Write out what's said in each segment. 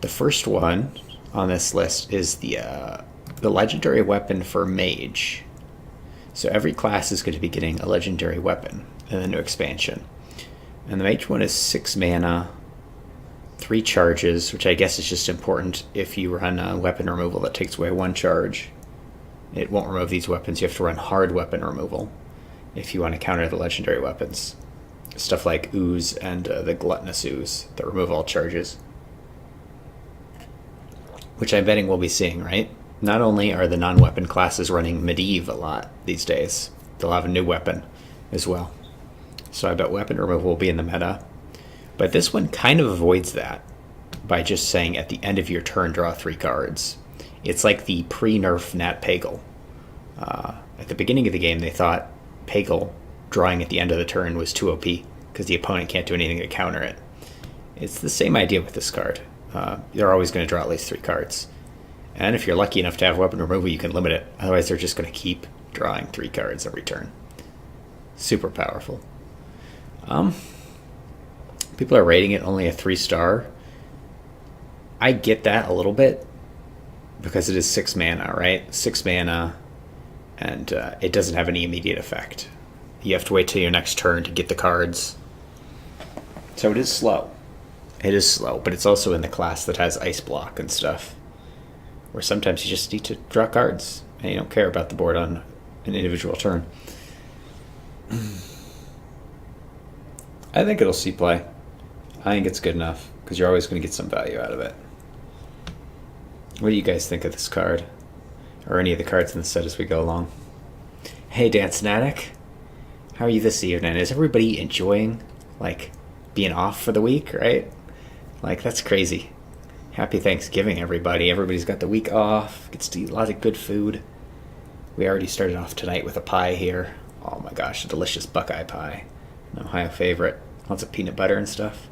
The first one on this list is the legendary weapon for mage. So every class is going to be getting a legendary weapon in the new expansion. And the mage one is 6 mana, 3 charges, which I guess is just important if you run a weapon removal that takes away 1 charge. It won't remove these weapons. You have to run hard weapon removal if you want to counter the legendary weapons. Stuff like Ooze and the Gluttonous Ooze that remove all charges. Which I'm betting we'll be seeing, right? Not only are the non-weapon classes running Medivh a lot these days, they'll have a new weapon as well. So I bet weapon removal will be in the meta. But this one kind of avoids that by just saying at the end of your turn, draw 3 cards. It's like the pre-nerf Nat Pagel. At the beginning of the game, they thought Pagel drawing at the end of the turn was too OP because the opponent can't do anything to counter it. It's the same idea with this card. You're always going to draw at least 3 cards. And if you're lucky enough to have weapon removal, you can limit it. Otherwise, they're just going to keep drawing 3 cards every turn. Super powerful. People are rating it only a 3-star. I get that a little bit because it is 6 mana, right? 6 mana, and it doesn't have any immediate effect. You have to wait till your next turn to get the cards. So it is slow. It is slow, but it's also in the class that has ice block and stuff, where sometimes you just need to draw cards and you don't care about the board on an individual turn. I think it'll see play. I think it's good enough because you're always going to get some value out of it. What do you guys think of this card? Or any of the cards in the set as we go along? Hey, Dancinatic. How are you this evening? Is everybody enjoying, like, being off for the week, right? Like, that's crazy. Happy Thanksgiving, everybody. Everybody's got the week off. Gets to eat a lot of good food. We already started off tonight with a pie here. Oh my gosh, a delicious Buckeye pie. An Ohio favorite. Lots of peanut butter and stuff.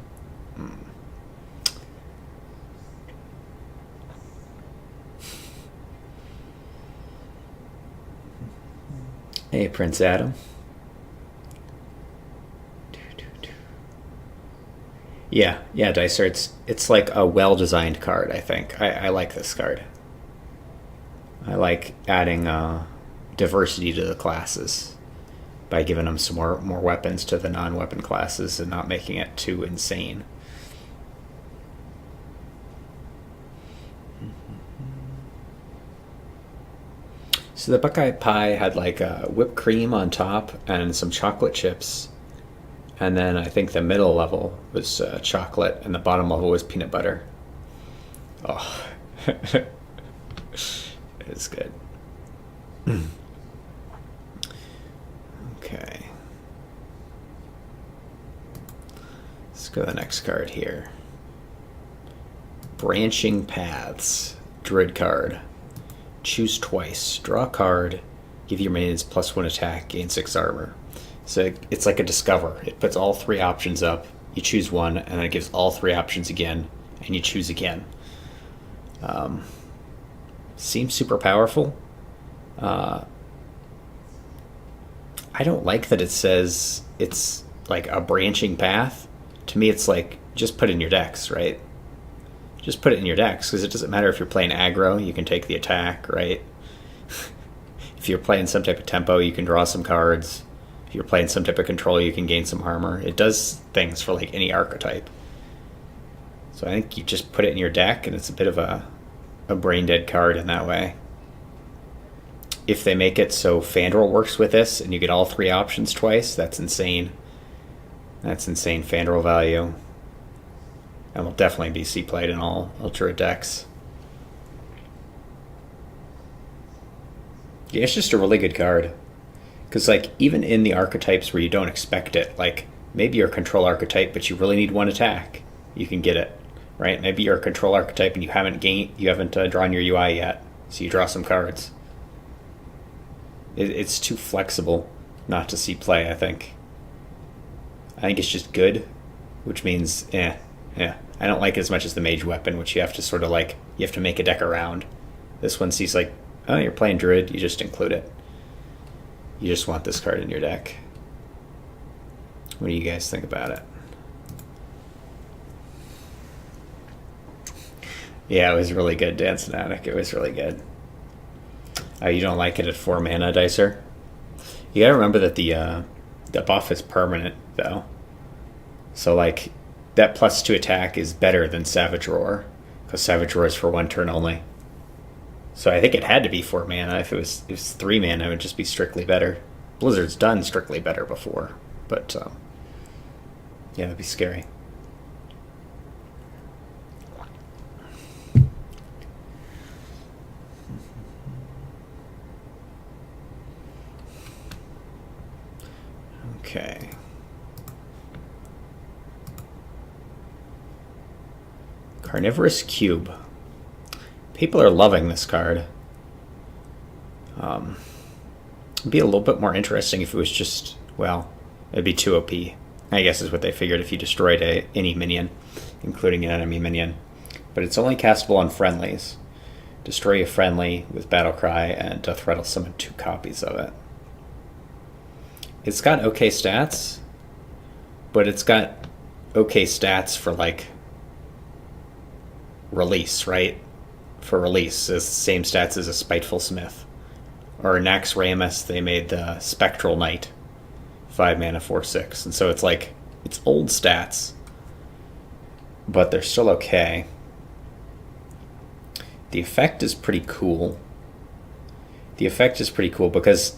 Hey, Prince Adam. Yeah, Dicer. It's like a well-designed card, I think. I like this card. I like adding diversity to the classes by giving them some more weapons to the non-weapon classes and not making it too insane. So the Buckeye pie had like whipped cream on top and some chocolate chips. And then I think the middle level was chocolate and the bottom level was peanut butter. Oh, it's good. Okay. Let's go to the next card here. Branching Paths. Druid card. Choose twice. Draw a card. Give your minions +1 attack. Gain 6 armor. So it's like a discover. It puts all 3 options up. You choose one, and then it gives all 3 options again, and you choose again. Seems super powerful. I don't like that it says it's like a branching path. To me, it's like, just put it in your decks, right? Just put it in your decks, because it doesn't matter if you're playing aggro, you can take the attack, right? If you're playing some type of tempo, you can draw some cards. If you're playing some type of control, you can gain some armor. It does things for like any archetype. So I think you just put it in your deck, and it's a bit of a brain dead card in that way. If they make it so Fandral works with this, and you get all 3 options twice, that's insane. That's insane Fandral value. And will definitely be C-played in all Ultra decks. Yeah, it's just a really good card. Because, like, even in the archetypes where you don't expect it, like, maybe you're a control archetype, but you really need 1 attack, you can get it, right? Maybe you're a control archetype and you haven't drawn your UI yet, so you draw some cards. It's too flexible not to see play, I think. I think it's just good, which means, yeah. I don't like it as much as the mage weapon, which you have to sort of like, you have to make a deck around. This one sees like, oh, you're playing Druid, you just include it. You just want this card in your deck. What do you guys think about it? Yeah, it was really good, Dancing Attic. It was really good. Oh, you don't like it at 4 mana, Dicer? You gotta remember that the buff is permanent, though. So, like, that +2 attack is better than Savage Roar, because Savage Roar is for 1 turn only. So I think it had to be 4 mana. If it was 3 mana, it would just be strictly better. Blizzard's done strictly better before, but yeah, that'd be scary. Okay. Carnivorous Cube. People are loving this card. It'd be a little bit more interesting if it was just, well, it'd be 2 OP. I guess is what they figured if you destroyed any minion, including an enemy minion. But it's only castable on friendlies. Destroy a friendly with Battlecry, and Death Rattle summon 2 copies of it. It's got okay stats, but it's got okay stats for, like, release, right? For release, it's the same stats as a Spiteful Smith. Or Nax Ramus, they made the Spectral Knight, 5 mana, 4/6. And so it's like, it's old stats, but they're still okay. The effect is pretty cool. The effect is pretty cool because,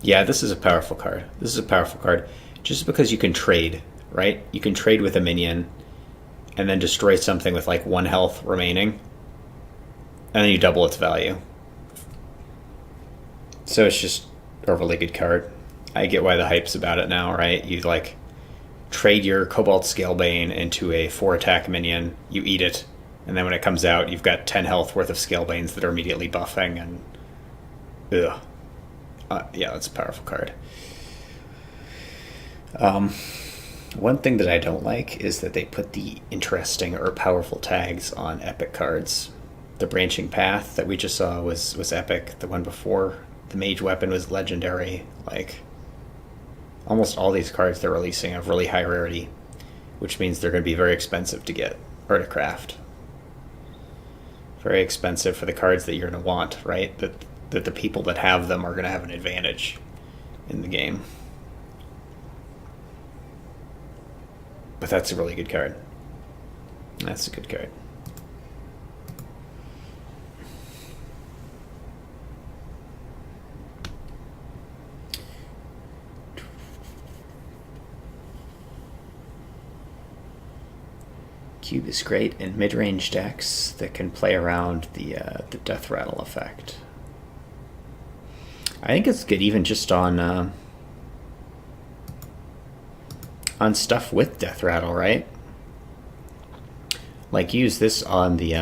yeah, this is a powerful card. This is a powerful card just because you can trade, right? You can trade with a minion and then destroy something with like 1 health remaining, and then you double its value. So it's just a really good card. I get why the hype's about it now, right? You like trade your Cobalt Scalebane into a 4 attack minion, you eat it, and then when it comes out, you've got 10 health worth of Scalebanes that are immediately buffing, and ugh. Yeah, that's a powerful card. One thing that I don't like is that they put the interesting or powerful tags on epic cards. The Branching Path that we just saw was epic. The one before, the Mage Weapon, was legendary. Like, almost all these cards they're releasing have really high rarity, which means they're going to be very expensive to get or to craft. Very expensive for the cards that you're going to want, right? That the people that have them are going to have an advantage in the game. But that's a really good card. That's a good card. Cube is great in mid-range decks that can play around the Death Rattle effect. I think it's good even just on stuff with Death Rattle, right? Like, use this on the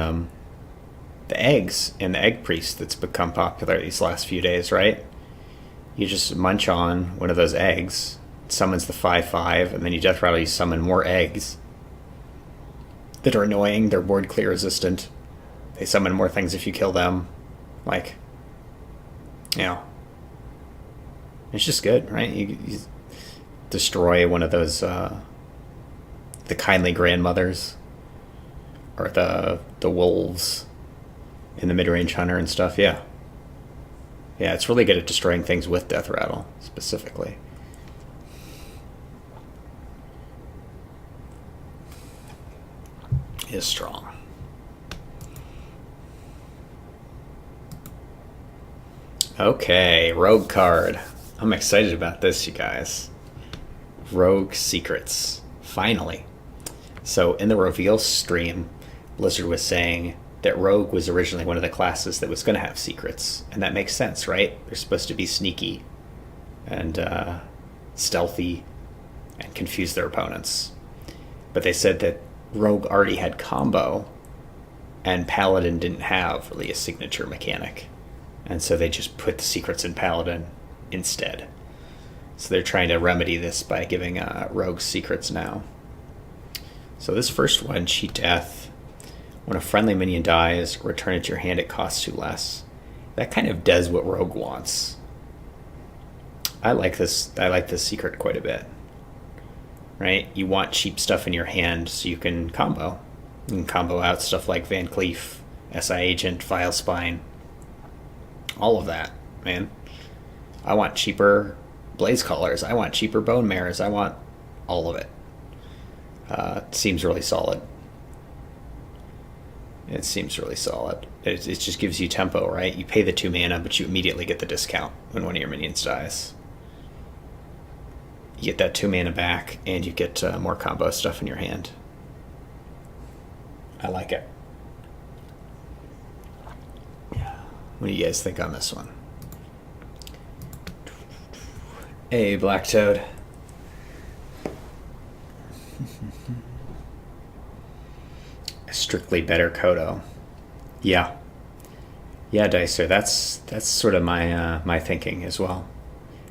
eggs in the Egg Priest that's become popular these last few days, right? You just munch on one of those eggs, it summons the 5/5, and then you Death Rattle, you summon more eggs that are annoying. They're board clear resistant. They summon more things if you kill them. Like, you know, it's just good, right? You destroy one of those, the Kindly Grandmothers, or the wolves in the mid-range hunter and stuff. Yeah, it's really good at destroying things with Death Rattle specifically. Is strong. Okay, Rogue card. I'm excited about this, you guys. Rogue Secrets. Finally. So in the reveal stream, Blizzard was saying that Rogue was originally one of the classes that was going to have secrets. And that makes sense, right? They're supposed to be sneaky and stealthy and confuse their opponents. But they said that Rogue already had combo, and Paladin didn't have really a signature mechanic. And so they just put the secrets in Paladin instead. So they're trying to remedy this by giving Rogue secrets now. So this first one, Cheat Death. When a friendly minion dies, return it to your hand, it costs 2 less. That kind of does what Rogue wants. I like this secret quite a bit. Right? You want cheap stuff in your hand so you can combo. You can combo out stuff like Van Cleef SI Agent, Vile Spine, all of that, man. I want cheaper Blaze Callers. I want cheaper Bone Mares. I want all of it. It seems really solid. It seems really solid. It just gives you tempo, right? You pay the 2 mana, but you immediately get the discount when one of your minions dies. You get that 2 mana back, and you get more combo stuff in your hand. I like it. What do you guys think on this one? Hey, Black Toad. Strictly better Kodo. Yeah, Dicer. That's sort of my thinking as well.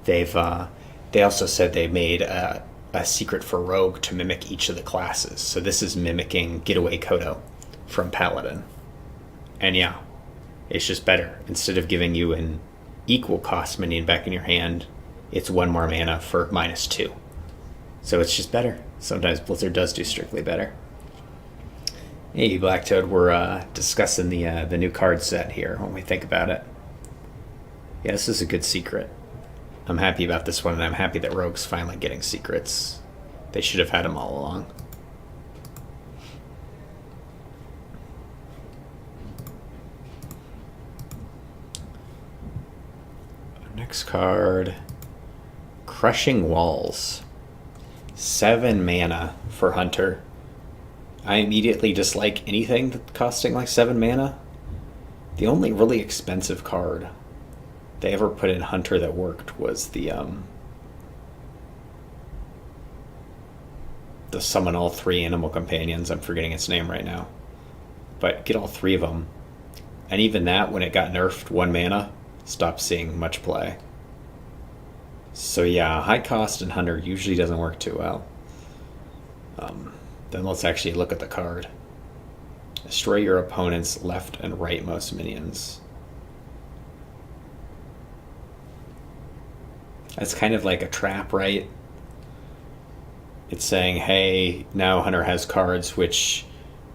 They also said they made a secret for Rogue to mimic each of the classes. So this is mimicking Getaway Kodo from Paladin. And yeah, it's just better. Instead of giving you an equal cost minion back in your hand, it's 1 more mana for -2. So it's just better. Sometimes Blizzard does do strictly better. Hey, Black Toad, we're discussing the new card set here when we think about it. Yeah, this is a good secret. I'm happy about this one, and I'm happy that Rogue's finally getting secrets. They should have had them all along. Next card, Crushing Walls. 7 mana for Hunter. I immediately dislike anything that's costing like 7 mana. The only really expensive card they ever put in Hunter that worked was the summon all 3 animal companions. I'm forgetting its name right now. But get all 3 of them. And even that, when it got nerfed 1 mana, stopped seeing much play. So yeah, high cost in Hunter usually doesn't work too well. Then let's actually look at the card. Destroy your opponent's left and rightmost minions. That's kind of like a trap, right? It's saying, hey, now Hunter has cards which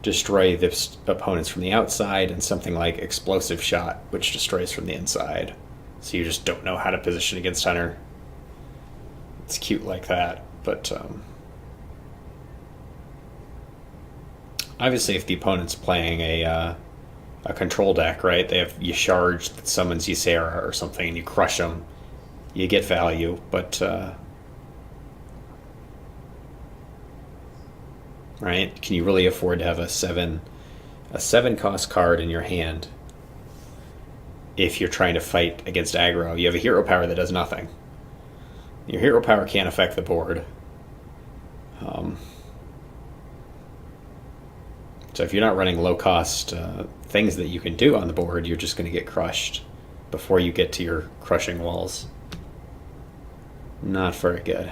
destroy the opponents from the outside, and something like Explosive Shot, which destroys from the inside. So you just don't know how to position against Hunter. It's cute like that, but obviously if the opponent's playing a control deck, right, they have Yasharge that summons Ysera or something, and you crush them, you get value, but right, can you really afford to have a 7 cost card in your hand if you're trying to fight against aggro? You have a hero power that does nothing. Your hero power can't affect the board. So if you're not running low-cost things that you can do on the board, you're just going to get crushed before you get to your crushing walls. Not very good.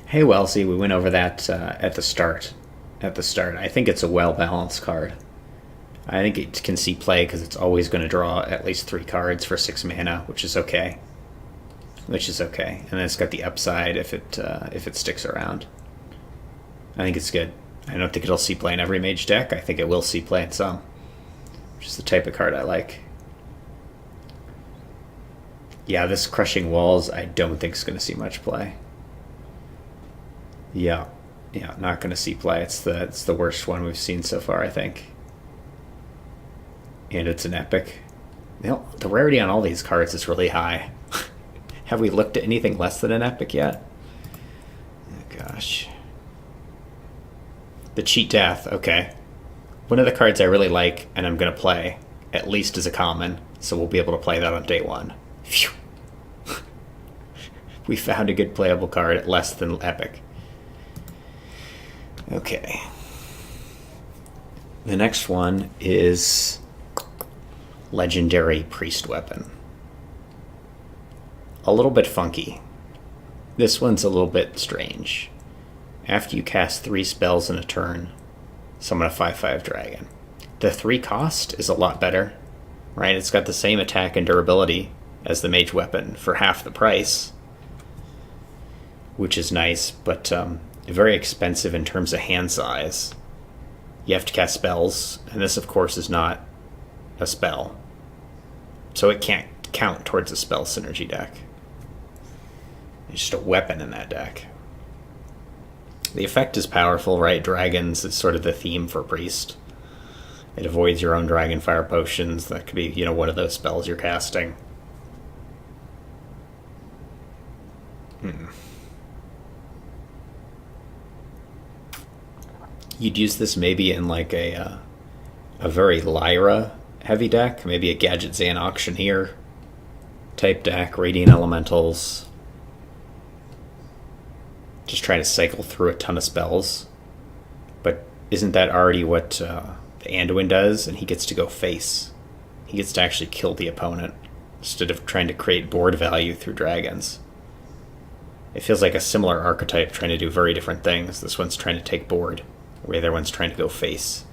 Hey, Wellesley, we went over that at the start. I think it's a well-balanced card. I think it can see play because it's always going to draw at least 3 cards for 6 mana, which is okay. And then it's got the upside if it sticks around. I think it's good. I don't think it'll see play in every mage deck. I think it will see play in some, which is the type of card I like. Yeah, this Crushing Walls I don't think is going to see much play. Yeah, not going to see play. It's the worst one we've seen so far, I think. And it's an epic. The rarity on all these cards is really high. Have we looked at anything less than an epic yet? Oh, gosh. The Cheat Death, okay. One of the cards I really like, and I'm going to play, at least as a common, so we'll be able to play that on day 1. Phew. We found a good playable card at less than epic. Okay. The next one is Legendary Priest Weapon. A little bit funky. This one's a little bit strange. After you cast 3 spells in a turn, summon a 5/5 dragon. The 3 cost is a lot better, right? It's got the same attack and durability as the mage weapon for half the price. which is nice, but very expensive in terms of hand size. You have to cast spells, and this, of course, is not a spell. So it can't count towards a spell synergy deck. It's just a weapon in that deck. The effect is powerful, right? Dragons is sort of the theme for Priest. It avoids your own Dragonfire potions. That could be, one of those spells you're casting. You'd use this maybe in like a very Lyra heavy deck, maybe a Gadget Zan Auctioneer type deck, Radiant Elementals. Just trying to cycle through a ton of spells. But isn't that already what the Anduin does? And he gets to go face. He gets to actually kill the opponent instead of trying to create board value through dragons. It feels like a similar archetype trying to do very different things. This one's trying to take board, where the other one's trying to go face.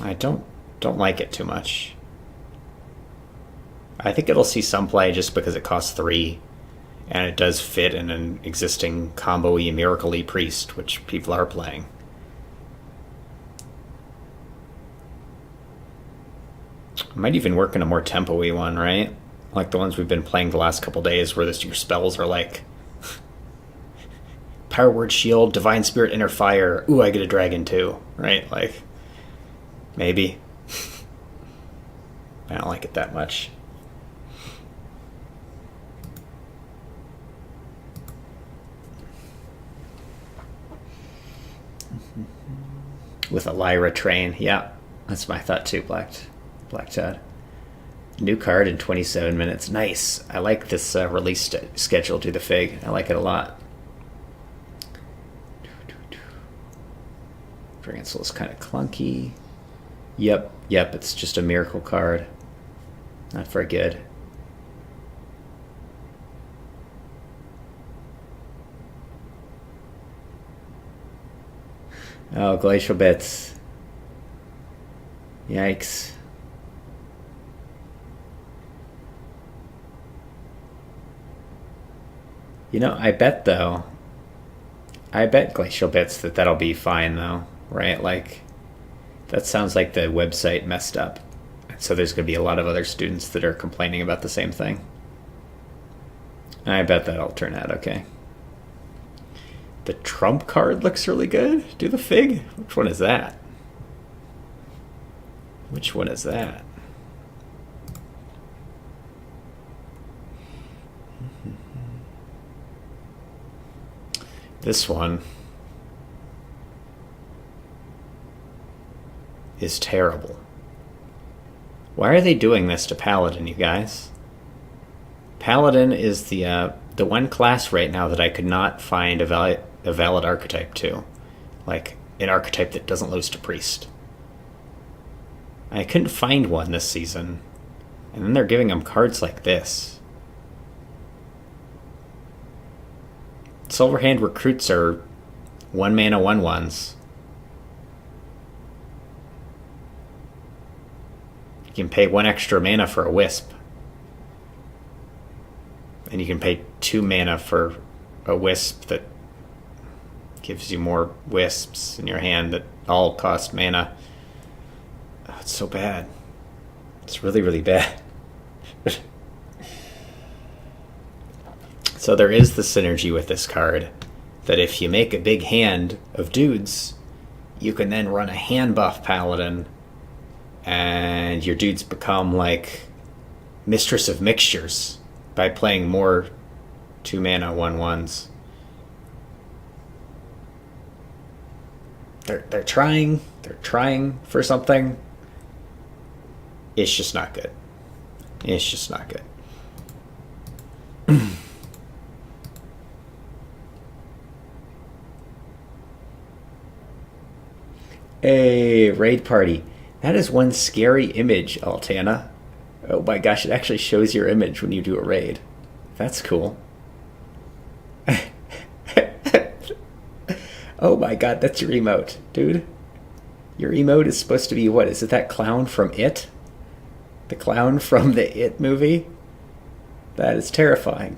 I don't like it too much. I think it'll see some play just because it costs 3, and it does fit in an existing combo-y, Miracle-y Priest, which people are playing. Might even work in a more tempo-y one, right? Like the ones we've been playing the last couple days, where your spells are like Power Word Shield, Divine Spirit, Inner Fire. Ooh, I get a dragon too, right? Like, maybe. I don't like it that much. With a Lyra train, yeah, that's my thought too. Black Todd. New card in 27 minutes. Nice. I like this release schedule to the Fig. I like it a lot. Dragonsoul is kind of clunky. Yep, it's just a miracle card. Not very good. Oh, Glacial Bits. Yikes. I bet Glacial Bits that'll be fine though, right? Like, that sounds like the website messed up. So there's going to be a lot of other students that are complaining about the same thing. I bet that'll turn out okay. The Trump card looks really good. Do the Fig? Which one is that? Which one is that? This one is terrible. Why are they doing this to Paladin, you guys? Paladin is the one class right now that I could not find a valid archetype to. Like, an archetype that doesn't lose to Priest. I couldn't find one this season. And then they're giving them cards like this. Silverhand Recruits are 1 mana 1/1s. You can pay 1 extra mana for a Wisp. And you can pay 2 mana for a Wisp that gives you more Wisps in your hand that all cost mana. Oh, it's so bad. It's really, really bad. So there is the synergy with this card that if you make a big hand of dudes, you can then run a hand buff Paladin and your dudes become like Mistress of Mixtures by playing more 2 mana 1/1s. They're trying for something. It's just not good. It's just not good. Hey, raid party. That is one scary image, Altana. Oh my gosh, it actually shows your image when you do a raid. That's cool. Oh my god, that's your emote, dude. Your emote is supposed to be what? Is it that clown from It? The clown from the It movie? That is terrifying.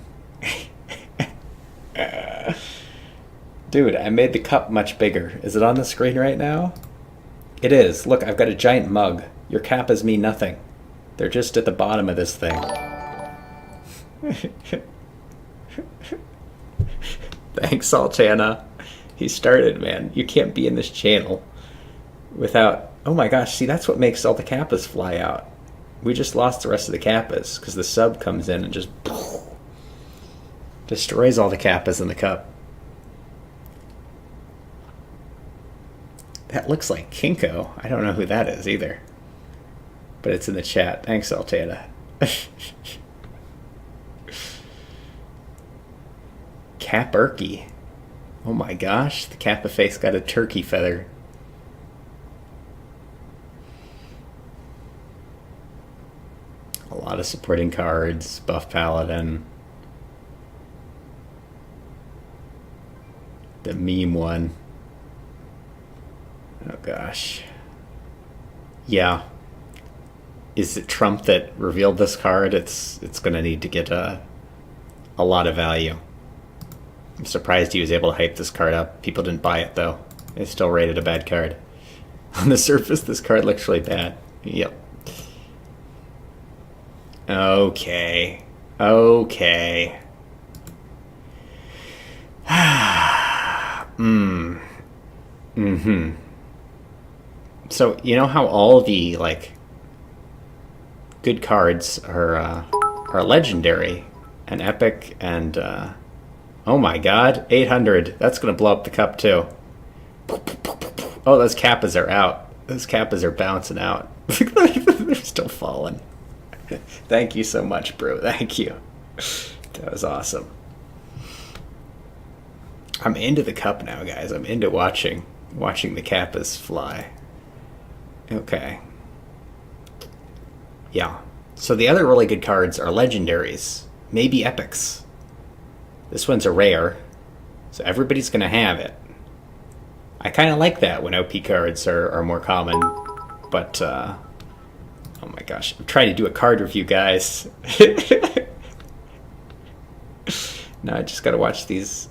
Dude, I made the cup much bigger. Is it on the screen right now? It is. Look, I've got a giant mug. Your kappas mean nothing. They're just at the bottom of this thing. Thanks, Sultana. He started, man. You can't be in this channel without... Oh my gosh, see, that's what makes all the kappas fly out. We just lost the rest of the kappas because the sub comes in and just destroys all the kappas in the cup. That looks like Kinko. I don't know who that is either. But it's in the chat. Thanks, Altana. Capurky. Oh my gosh, the Kappa face got a turkey feather. A lot of supporting cards. Buff Paladin. The meme one. Oh gosh. Yeah. Is it Trump that revealed this card? It's gonna need to get a lot of value. I'm surprised he was able to hype this card up. People didn't buy it though. They still rated a bad card. On the surface, this card looks really bad. Yep. Okay. Okay. Mm-hmm. So, you know how all the, like, good cards are legendary and epic and, oh my god, 800. That's going to blow up the cup, too. Oh, those kappas are out. Those kappas are bouncing out. They're still falling. Thank you so much, bro. Thank you. That was awesome. I'm into the cup now, guys. I'm into watching the kappas fly. Okay. Yeah. So the other really good cards are legendaries. Maybe epics. This one's a rare. So everybody's going to have it. I kind of like that when OP cards are more common. But, oh my gosh. I'm trying to do a card review, guys. Now I just got to watch these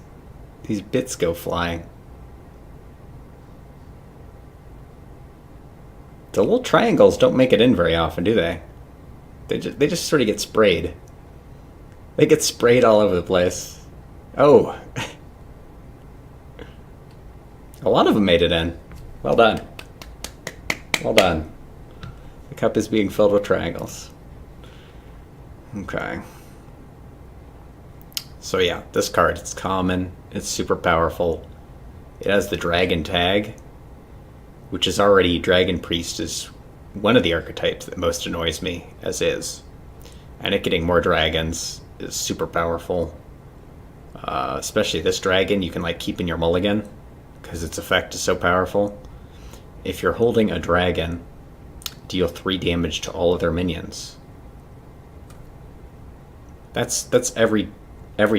bits go flying. The little triangles don't make it in very often, do they? They just sort of get sprayed. They get sprayed all over the place. Oh. A lot of them made it in. Well done. Well done. The cup is being filled with triangles. Okay. So yeah, this card, it's common. It's super powerful. It has the dragon tag, which is already Dragon Priest is one of the archetypes that most annoys me, as is. And it getting more dragons is super powerful. Especially this dragon, you can like keep in your mulligan, because its effect is so powerful. If you're holding a dragon, deal 3 damage to all of their minions. That's every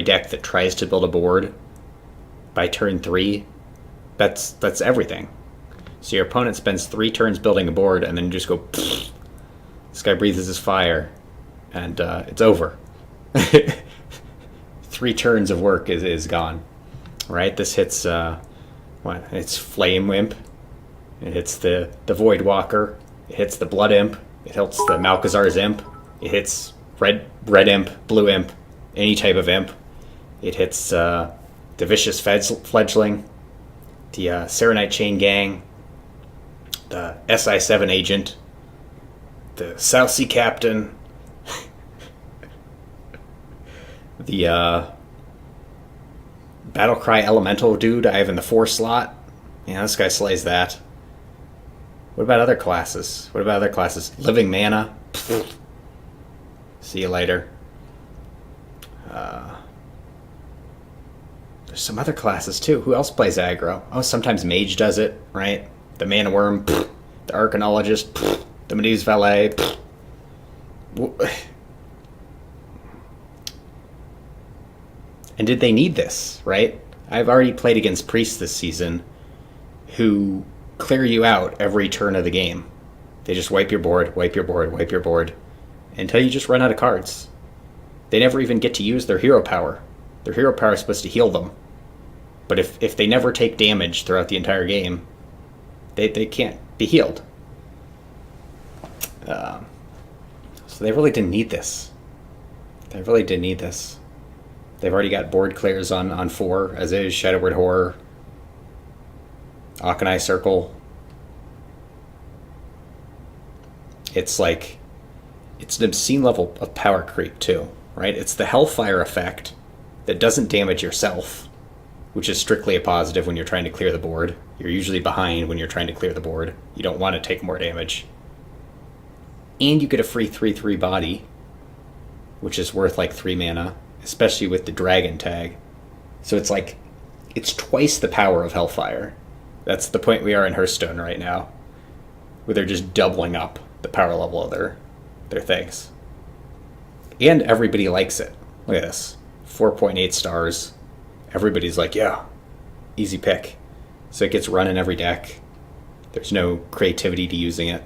deck that tries to build a board by turn 3. That's everything. So your opponent spends 3 turns building a board, and then you just go, pfft. This guy breathes his fire, and it's over. 3 turns of work is gone. Right? This hits, what? It's Flame Imp. It hits the Void Walker. It hits the Blood Imp. It hits the Malchazar's Imp. It hits Red Imp, Blue Imp, any type of Imp. It hits the Vicious Fledgling, the Serenite Chain Gang, the SI-7 Agent, the South Sea Captain, the Battlecry Elemental dude I have in the 4 slot. Yeah, this guy slays that. What about other classes? Living Mana. Pfft. See you later. There's some other classes too. Who else plays aggro? Oh, sometimes Mage does it, right? The Mana Worm, pfft. The Arcanologist, pfft. The Medu's Valet. And did they need this, right? I've already played against priests this season who clear you out every turn of the game. They just wipe your board, wipe your board, wipe your board. until you just run out of cards. They never even get to use their hero power. Their hero power is supposed to heal them. But if they never take damage throughout the entire game, they can't be healed. So they really didn't need this. They really didn't need this. They've already got board clears on 4, as is Shadowward Horror, Akanai Circle. It's like, it's an obscene level of power creep too, right? It's the Hellfire effect that doesn't damage yourself, which is strictly a positive when you're trying to clear the board. You're usually behind when you're trying to clear the board. You don't want to take more damage. And you get a free 3/3 body, which is worth like 3 mana, especially with the dragon tag. So it's like, it's twice the power of Hellfire. That's the point we are in Hearthstone right now, where they're just doubling up the power level of their things. And everybody likes it. Look at this. 4.8 stars. Everybody's like, yeah, easy pick. So it gets run in every deck. There's no creativity to using it.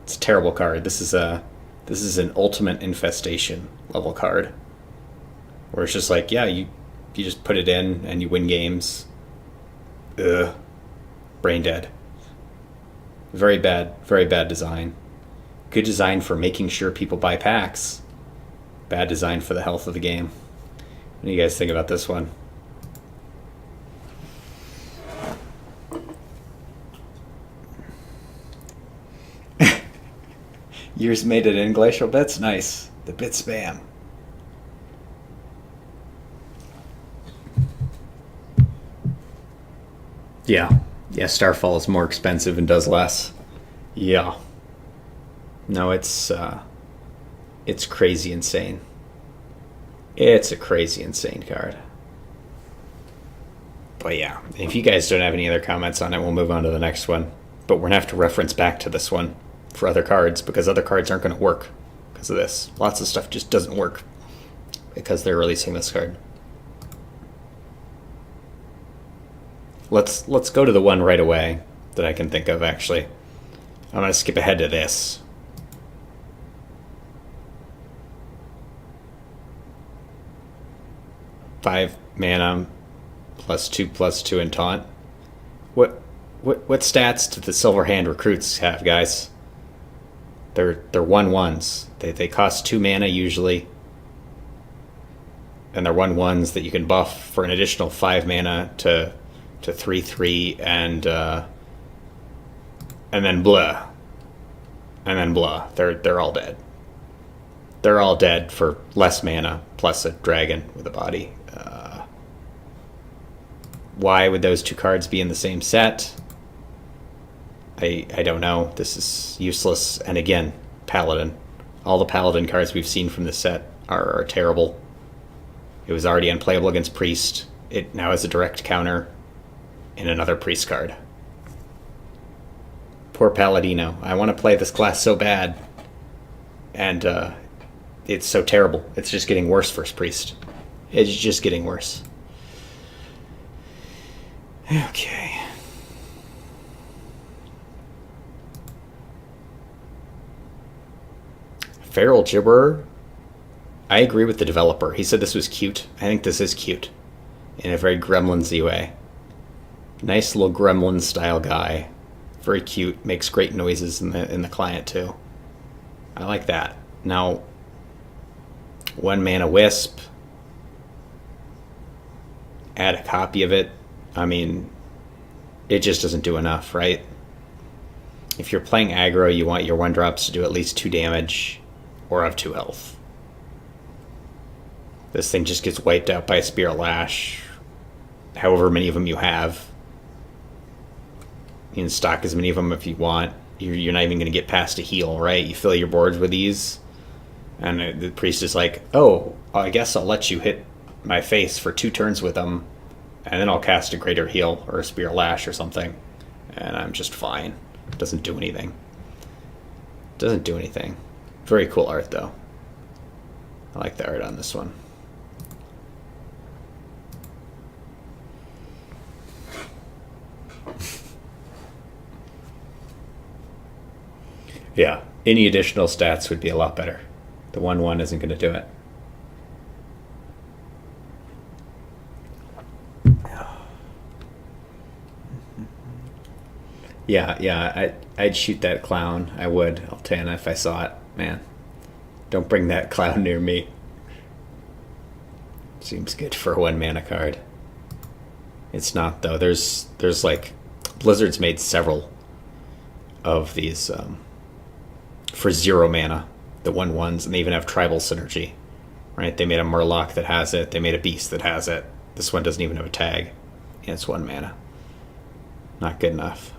It's a terrible card. This is an ultimate infestation level card, where it's just like, yeah, you just put it in and you win games. Ugh. Brain dead. Very bad design. Good design for making sure people buy packs. Bad design for the health of the game. What do you guys think about this one? Yours made it in Glacial Bits? Nice. The bit spam. Yeah. Yeah, Starfall is more expensive and does less. Yeah. No, it's crazy insane. It's a crazy insane card. But yeah, if you guys don't have any other comments on it, we'll move on to the next one. But we're going to have to reference back to this one for other cards, because other cards aren't going to work because of this. Lots of stuff just doesn't work because they're releasing this card. Let's go to the one right away that I can think of, actually. I'm going to skip ahead to this. Five mana, +2/+2 in taunt. What stats do the Silverhand recruits have, guys? They're 1/1s. They cost 2 mana usually, and they're 1/1s that you can buff for an additional 5 mana to 3/3 and then blah, and then blah. They're all dead. They're all dead for less mana plus a dragon with a body. Why would those two cards be in the same set? I don't know. This is useless. And again, Paladin. All the Paladin cards we've seen from this set are terrible. It was already unplayable against Priest. It now has a direct counter in another Priest card. Poor Paladino. I want to play this class so bad. And it's so terrible. It's just getting worse for Priest. It's just getting worse. Okay. Feral Gibberer. I agree with the developer. He said this was cute. I think this is cute in a very Gremlins-y way. Nice little Gremlin style guy. Very cute. Makes great noises in the client too. I like that. Now, 1 mana Wisp. Add a copy of it. I mean, it just doesn't do enough, right? If you're playing aggro, you want your 1-drops to do at least 2 damage or have 2 health. This thing just gets wiped out by a Spirit Lash, however many of them you have. You can stock as many of them if you want. You're not even going to get past a heal, right? You fill your boards with these, and the priest is like, oh, I guess I'll let you hit my face for 2 turns with them, and then I'll cast a Greater Heal or a Spirit Lash or something, and I'm just fine. It doesn't do anything. It doesn't do anything. Very cool art, though. I like the art on this one. Yeah, Any additional stats would be a lot better. The 1/1 isn't going to do it. Yeah, I'd shoot that clown. I would, Altana, if I saw it. Man, don't bring that clown near me. Seems good for a 1-mana card. It's not, though. There's like, Blizzard's made several of these for 0 mana, the 1/1s, and they even have tribal synergy, right? They made a Murloc that has it. They made a Beast that has it. This one doesn't even have a tag, and it's 1 mana. Not good enough.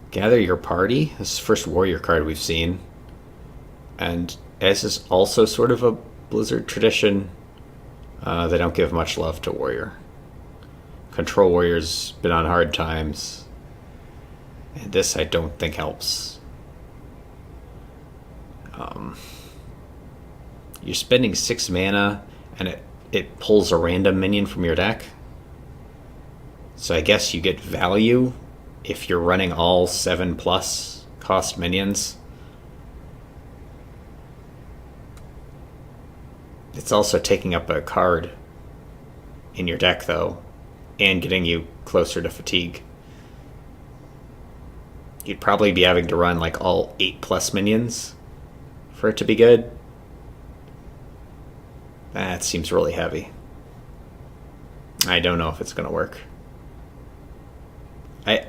Gather your party. This is the first warrior card we've seen. And as is also sort of a Blizzard tradition, they don't give much love to warrior. Control warrior's been on hard times. And this I don't think helps. You're spending 6 mana and it pulls a random minion from your deck. So I guess you get value if you're running all 7+ cost minions. It's also taking up a card in your deck, though, and getting you closer to fatigue. You'd probably be having to run like all 8+ minions for it to be good. That seems really heavy. I don't know if it's going to work.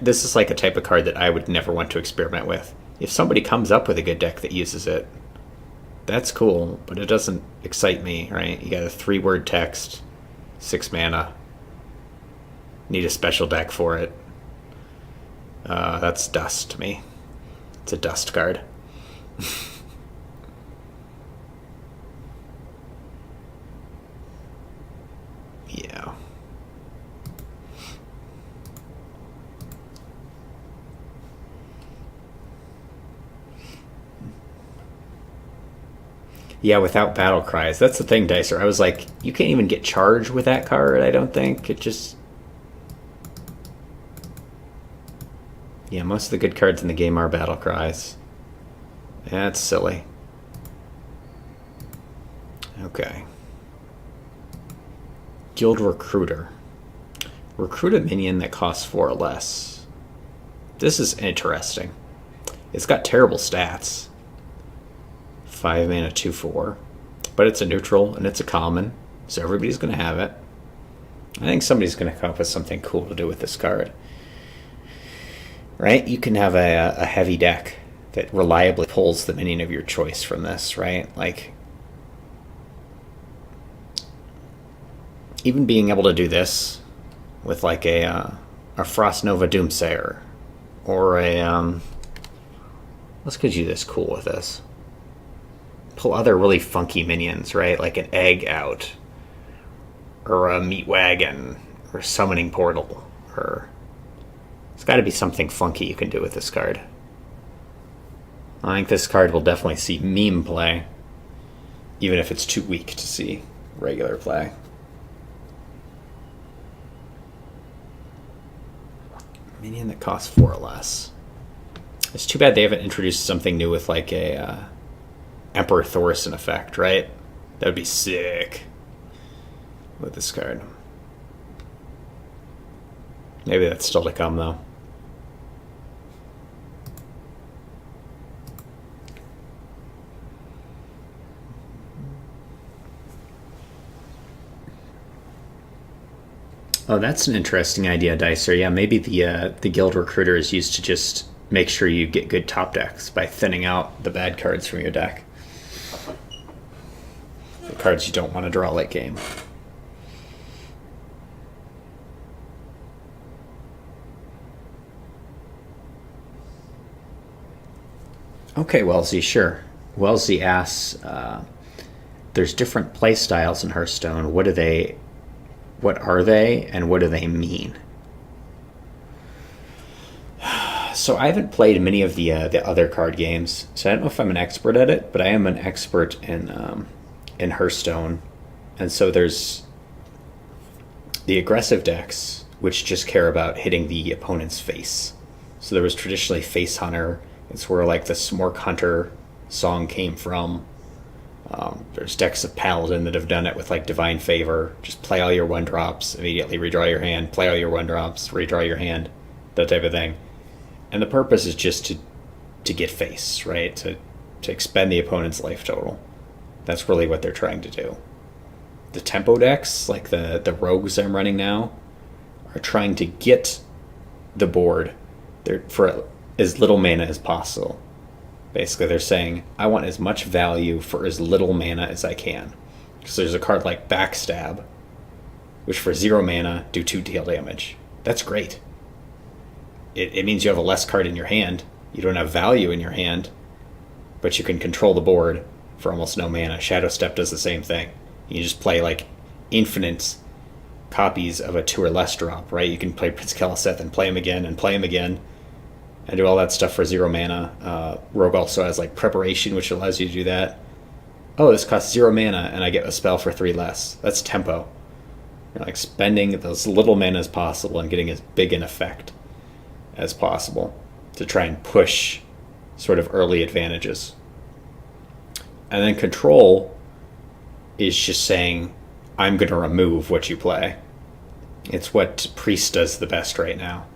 This is like a type of card that I would never want to experiment with. If somebody comes up with a good deck that uses it, that's cool, but it doesn't excite me, right? You got a 3-word text, 6 mana. Need a special deck for it. That's dust to me. It's a dust card. Yeah. Yeah, without battle cries. That's the thing, Dicer. I was like, you can't even get charged with that card, I don't think. It just... Yeah, most of the good cards in the game are battle cries. That's silly. Okay. Guild Recruiter. Recruit a minion that costs 4 or less. This is interesting. It's got terrible stats. 5 mana, 2/4. But it's a neutral and it's a common, so everybody's going to have it. I think somebody's going to come up with something cool to do with this card. Right? You can have a heavy deck that reliably pulls the minion of your choice from this, right? Like, even being able to do this with like a Frost Nova Doomsayer or a let's get you this cool with this. Pull other really funky minions, right? Like an Egg Out or a Meat Wagon or Summoning Portal, or it's got to be something funky you can do with this card. I think this card will definitely see meme play, even if it's too weak to see regular play. Minion that costs 4 or less. It's too bad they haven't introduced something new with like a Emperor Thaurissan effect, right? That would be sick with this card. Maybe that's still to come, though. Oh, that's an interesting idea, Dicer. Yeah, maybe the Guild Recruiter is used to just make sure you get good top decks by thinning out the bad cards from your deck. The cards you don't want to draw late game. Okay, Wellesley, sure. Wellesley asks, there's different play styles in Hearthstone. What are they, and what do they mean? So I haven't played many of the other card games, so I don't know if I'm an expert at it, but I am an expert in Hearthstone. And so there's the aggressive decks which just care about hitting the opponent's face. So there was traditionally Face Hunter. It's where like the Smork Hunter song came from. There's decks of Paladin that have done it with like Divine Favor. Just play all your 1-drops, immediately redraw your hand, play all your 1-drops, redraw your hand, that type of thing. And the purpose is just to get face, right? To expend the opponent's life total. That's really what they're trying to do. The tempo decks, like the rogues I'm running now, are trying to get the board for as little mana as possible. Basically, they're saying, I want as much value for as little mana as I can. So there's a card like Backstab, which for 0 mana, do 2 deal damage. That's great. It means you have a less card in your hand. You don't have value in your hand, but you can control the board for almost no mana. Shadow Step does the same thing. You just play like infinite copies of a 2 or less drop, right? You can play Prince Keliseth and play him again and play him again and do all that stuff for 0 mana. Rogue also has like Preparation, which allows you to do that. Oh, this costs 0 mana and I get a spell for 3 less. That's tempo. You're like spending as little mana as possible and getting as big an effect as possible to try and push sort of early advantages. And then control is just saying, I'm going to remove what you play. It's what Priest does the best right now.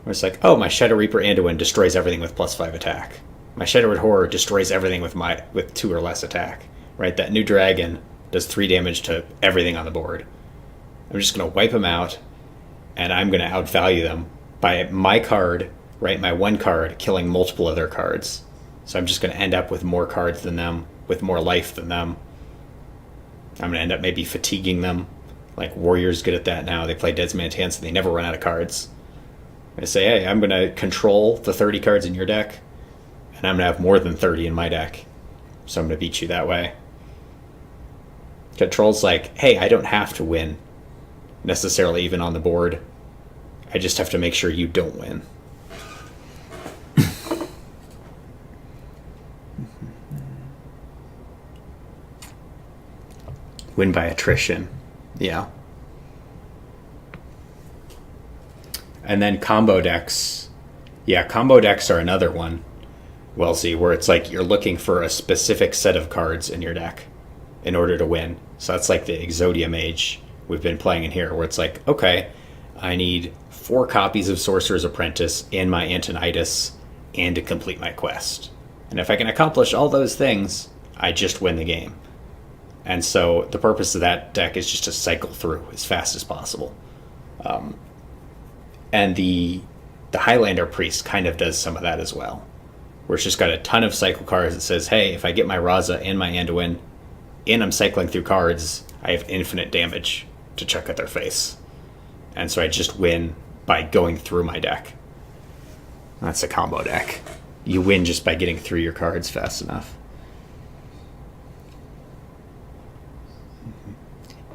Where it's like, oh, my Shadow Reaper Anduin destroys everything with +5 attack. My Shadowed Horror destroys everything with 2 or less attack. Right? That new dragon does 3 damage to everything on the board. I'm just going to wipe them out, and I'm going to outvalue them by my card, right? My 1 card killing multiple other cards. So I'm just going to end up with more cards than them, with more life than them. I'm going to end up maybe fatiguing them. Like Warrior's good at that now. They play Dead Man's Hand, so they never run out of cards. I say, hey, I'm going to control the 30 cards in your deck, and I'm going to have more than 30 in my deck. So I'm going to beat you that way. Control's like, hey, I don't have to win, necessarily even on the board. I just have to make sure you don't win. Win by attrition. Yeah. And then combo decks. Yeah, combo decks are another one, Wellesley, where it's like you're looking for a specific set of cards in your deck in order to win. So that's like the Exodia Mage we've been playing in here, where it's like, okay, I need 4 copies of Sorcerer's Apprentice and my Antonidas and to complete my quest. And if I can accomplish all those things, I just win the game. And so the purpose of that deck is just to cycle through as fast as possible. And the Highlander Priest kind of does some of that as well, where it's just got a ton of cycle cards that says, hey, if I get my Raza and my Anduin, and I'm cycling through cards, I have infinite damage to chuck at their face. And so I just win by going through my deck. That's a combo deck. You win just by getting through your cards fast enough.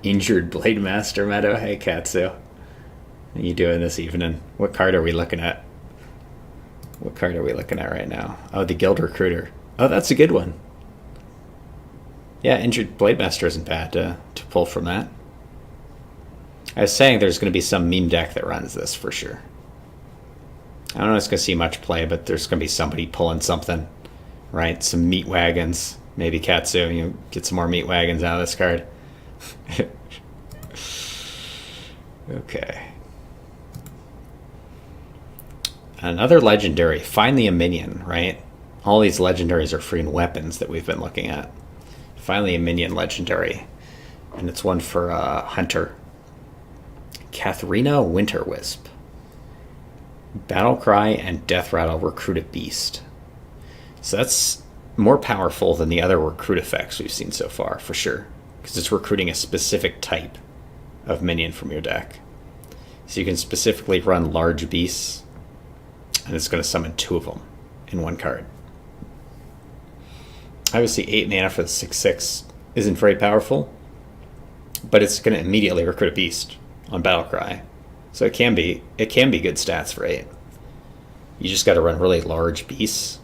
Injured Blade Master Meadow. Hey, Katsu. What are you doing this evening? What card are we looking at? What card are we looking at right now? Oh, the Guild Recruiter. Oh, that's a good one. Yeah, Injured Blade Master isn't bad to pull from that. I was saying there's going to be some meme deck that runs this for sure. I don't know if it's going to see much play, but there's going to be somebody pulling something, right? Some meat wagons. Maybe Katsu, you get some more meat wagons out of this card. Okay. Another legendary. Finally a minion, right? All these legendaries are freaking weapons that we've been looking at. Finally a minion legendary. And it's one for Hunter. Katharina Winterwisp. Battlecry and Death Rattle recruit a beast. So that's more powerful than the other recruit effects we've seen so far, for sure. Because it's recruiting a specific type of minion from your deck. So you can specifically run large beasts, and it's going to summon 2 of them in 1 card. Obviously 8 mana for the 6/6 isn't very powerful, but it's going to immediately recruit a beast on Battlecry. So it can be good stats for 8. You just got to run really large beasts.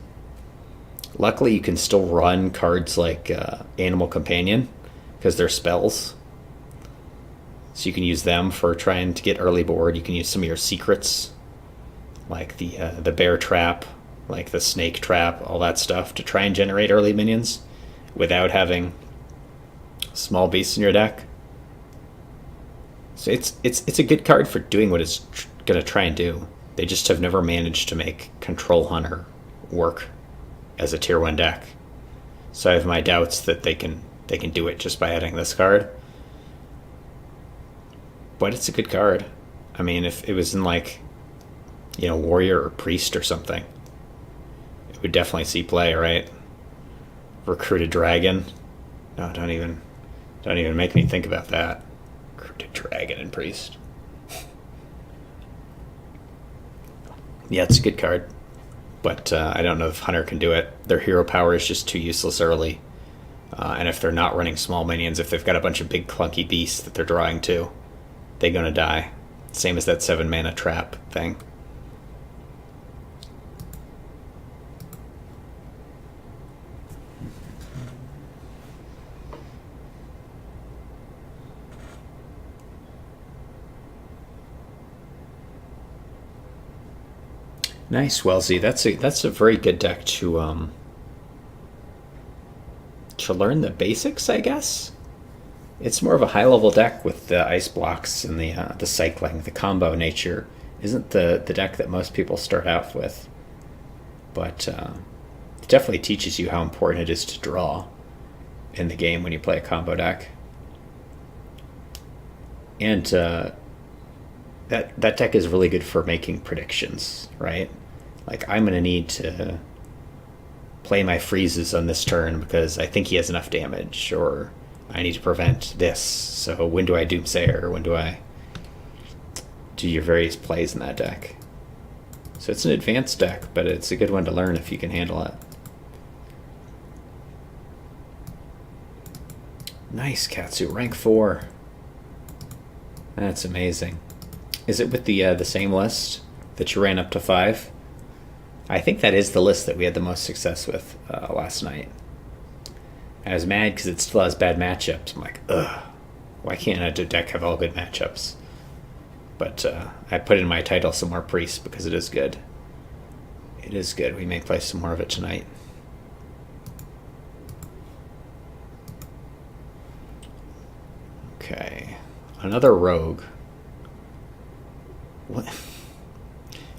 Luckily, you can still run cards like Animal Companion, because they're spells. So you can use them for trying to get early board. You can use some of your secrets, like the bear trap, like the snake trap, all that stuff, to try and generate early minions without having small beasts in your deck. So it's a good card for doing what it's going to try and do. They just have never managed to make Control Hunter work as a tier 1 deck. So I have my doubts that they can do it just by adding this card. But it's a good card. I mean, if it was in like, Warrior or Priest or something, it would definitely see play, right? Recruit a Dragon. No, don't even make me think about that. Recruit a Dragon and Priest. Yeah, it's a good card. But I don't know if Hunter can do it. Their hero power is just too useless early. And if they're not running small minions, if they've got a bunch of big clunky beasts that they're drawing to, they're going to die. Same as that 7 mana trap thing. Nice, Wellesley. That's a very good deck to learn the basics, I guess. It's more of a high-level deck with the ice blocks and the cycling. The combo nature isn't the deck that most people start out with. But it definitely teaches you how important it is to draw in the game when you play a combo deck. And that deck is really good for making predictions, right? Like, I'm going to need to play my freezes on this turn because I think he has enough damage, or I need to prevent this. So when do I Doomsayer? When do I do your various plays in that deck? So it's an advanced deck, but it's a good one to learn if you can handle it. Nice, Katsu. Rank 4. That's amazing. Is it with the same list that you ran up to 5? I think that is the list that we had the most success with last night. I was mad because it still has bad matchups. I'm like, ugh, why can't a deck have all good matchups? But I put in my title some more Priests because it is good. It is good. We may play some more of it tonight. Okay. Another Rogue. What?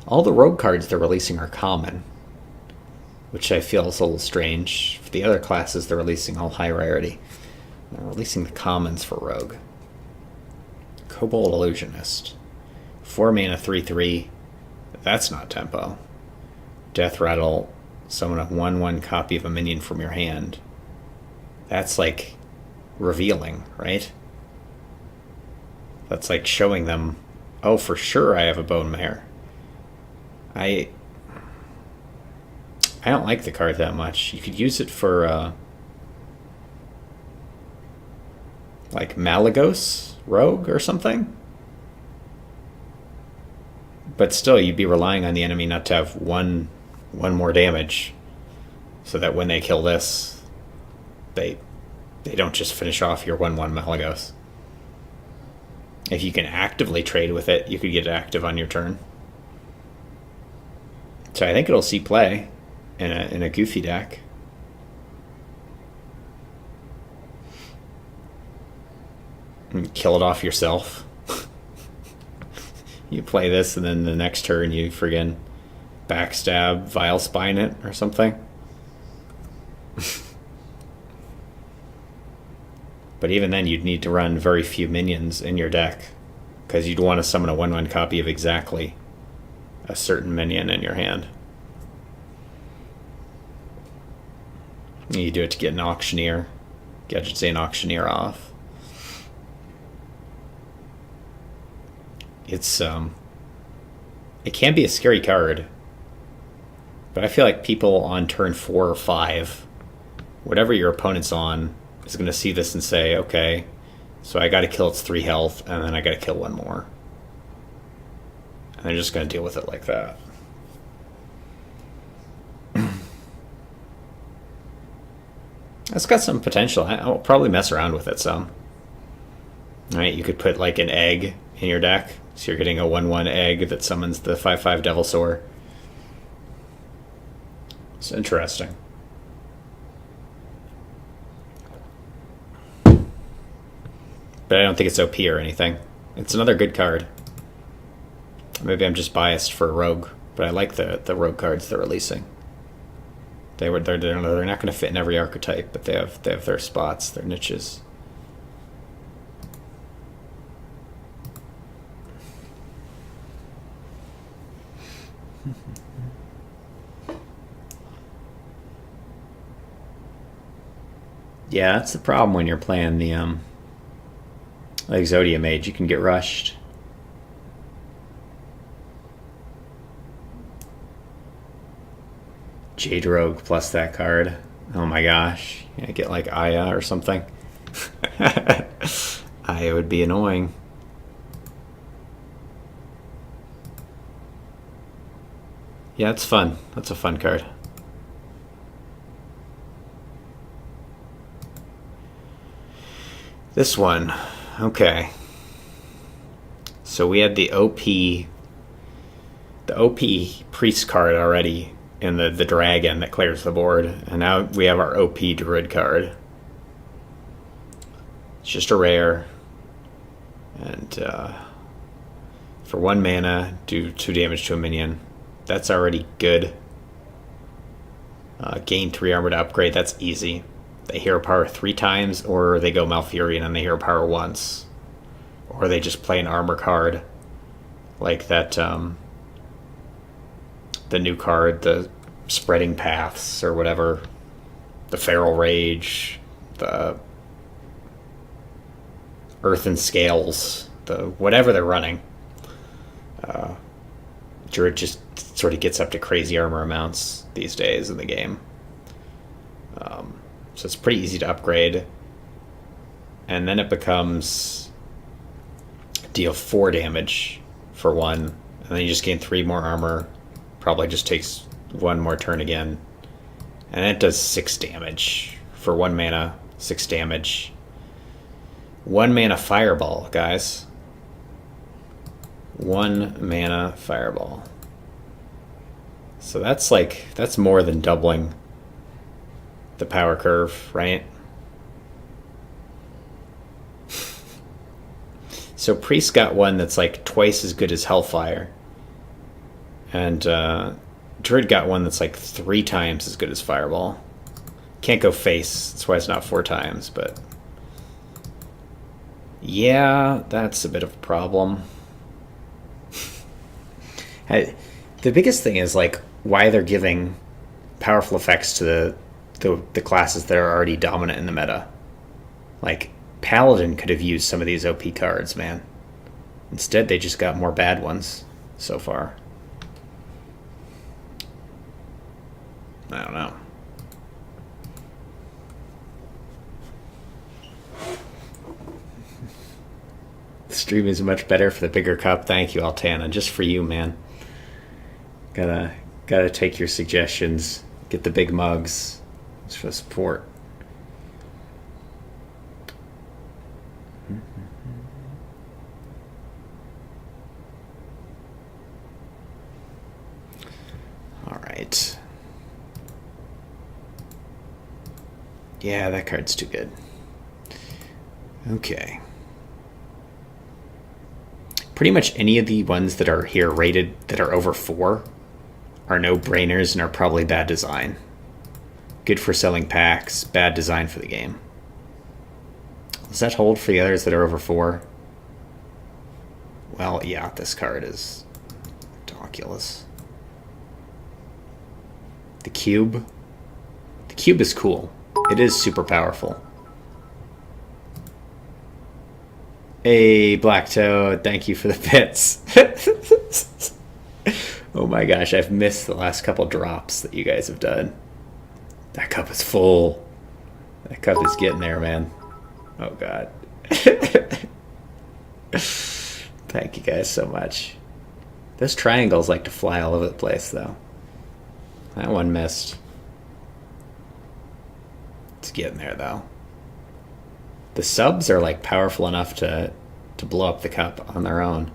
All the Rogue cards they're releasing are common, which I feel is a little strange. For the other classes, they're releasing all high rarity. They're releasing the commons for Rogue. Kobold Illusionist. 4 mana, 3/3. That's not tempo. Death Rattle. Summon a 1/1 copy of a minion from your hand. That's like revealing, right? That's like showing them, oh, for sure I have a Bone Mare. I don't like the card that much. You could use it for like Malagos Rogue or something. But still, you'd be relying on the enemy not to have one more damage, so that when they kill this, they don't just finish off your 1/1 Malagos. If you can actively trade with it, you could get active on your turn. So I think it'll see play in a goofy deck. And kill it off yourself. You play this, and then the next turn you friggin' backstab, Vile Spine it, or something. But even then, you'd need to run very few minions in your deck, because you'd want to summon a 1/1 copy of exactly a certain minion in your hand. You do it to get an Auctioneer. Gadget an Auctioneer off. It's it can be a scary card, but I feel like people on turn 4 or 5, whatever your opponent's on, is going to see this and say, okay, so I got to kill its 3 health, and then I got to kill one more. And they're just going to deal with it like that. It's got some potential. I'll probably mess around with it some. Right, you could put like an egg in your deck, so you're getting a 1/1 egg that summons the 5/5 Devilsaur. It's interesting. But I don't think it's OP or anything. It's another good card. Maybe I'm just biased for Rogue, but I like the Rogue cards they're releasing. They're not going to fit in every archetype, but they have their spots, their niches. Yeah, that's the problem when you're playing the Exodia Mage. You can get rushed. Jade Rogue plus that card. Oh my gosh. I get like Aya or something. Aya would be annoying. Yeah, it's fun. That's a fun card. This one. Okay. So we had the OP priest card already in the dragon that clears the board, and now we have our OP druid card. It's just a rare, and for 1 mana, do 2 damage to a minion. That's already good. Gain 3 armor to upgrade. That's easy. They hero power 3 times, or they go Malfurion and they hero power once, or they just play an armor card, like that. The new card, the Spreading Paths or whatever, the Feral Rage, the Earthen Scales, the whatever they're running. Druid just sort of gets up to crazy armor amounts these days in the game. So it's pretty easy to upgrade. And then it becomes deal 4 damage for 1, and then you just gain 3 more armor. Probably just takes 1 more turn again. And it does 6 damage for 1 mana, 6 damage. 1 mana Fireball, guys. 1 mana Fireball. So that's more than doubling the power curve, right? So Priest got one that's like twice as good as Hellfire. And Druid got one that's like 3 times as good as Fireball. Can't go face, that's why it's not 4 times, but yeah, that's a bit of a problem. The biggest thing is like why they're giving powerful effects to the classes that are already dominant in the meta. Like Paladin could have used some of these OP cards, man. Instead, they just got more bad ones so far. I don't know. The stream is much better for the bigger cup. Thank you, Altana. Just for you, man. Gotta take your suggestions. Get the big mugs. It's for support. All right. Yeah, that card's too good. Okay. Pretty much any of the ones that are here rated that are over 4 are no-brainers and are probably bad design. Good for selling packs, bad design for the game. Does that hold for the others that are over 4? Well, yeah, this card is ridiculous. The cube. The cube is cool. It is super powerful. Hey, Black Toad, thank you for the bits. Oh my gosh, I've missed the last couple drops that you guys have done. That cup is full. That cup is getting there, man. Oh god. Thank you guys so much. Those triangles like to fly all over the place, though. That one missed. It's getting there, though. The subs are like powerful enough to to blow up the cup on their own.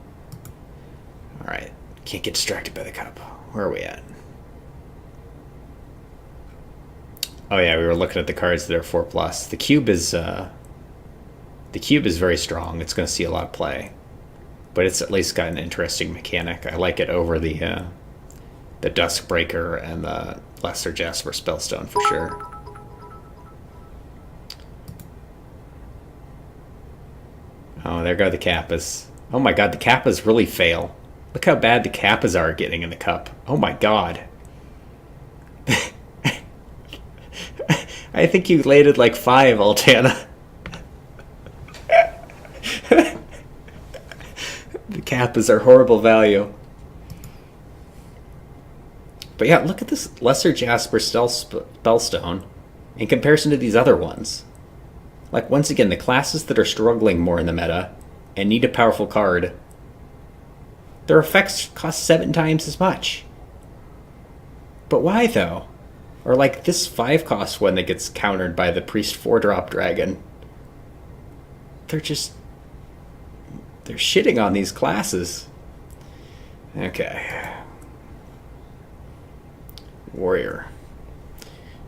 Alright, can't get distracted by the cup. Where are we at? Oh yeah, we were looking at the cards that are 4+. The cube is very strong. It's going to see a lot of play, but it's at least got an interesting mechanic. I like it over the Duskbreaker and the Lesser Jasper Spellstone for sure. Oh, there go the Kappas. Oh my god, the Kappas really fail. Look how bad the Kappas are getting in the cup. Oh my god. I think you landed like 5, Altana. The Kappas are horrible value. But yeah, look at this Lesser Jasper Spellstone in comparison to these other ones. Like, once again, the classes that are struggling more in the meta and need a powerful card, their effects cost 7 times as much. But why, though? Or like this 5-cost one that gets countered by the Priest 4-drop dragon. They're shitting on these classes. Okay. Warrior.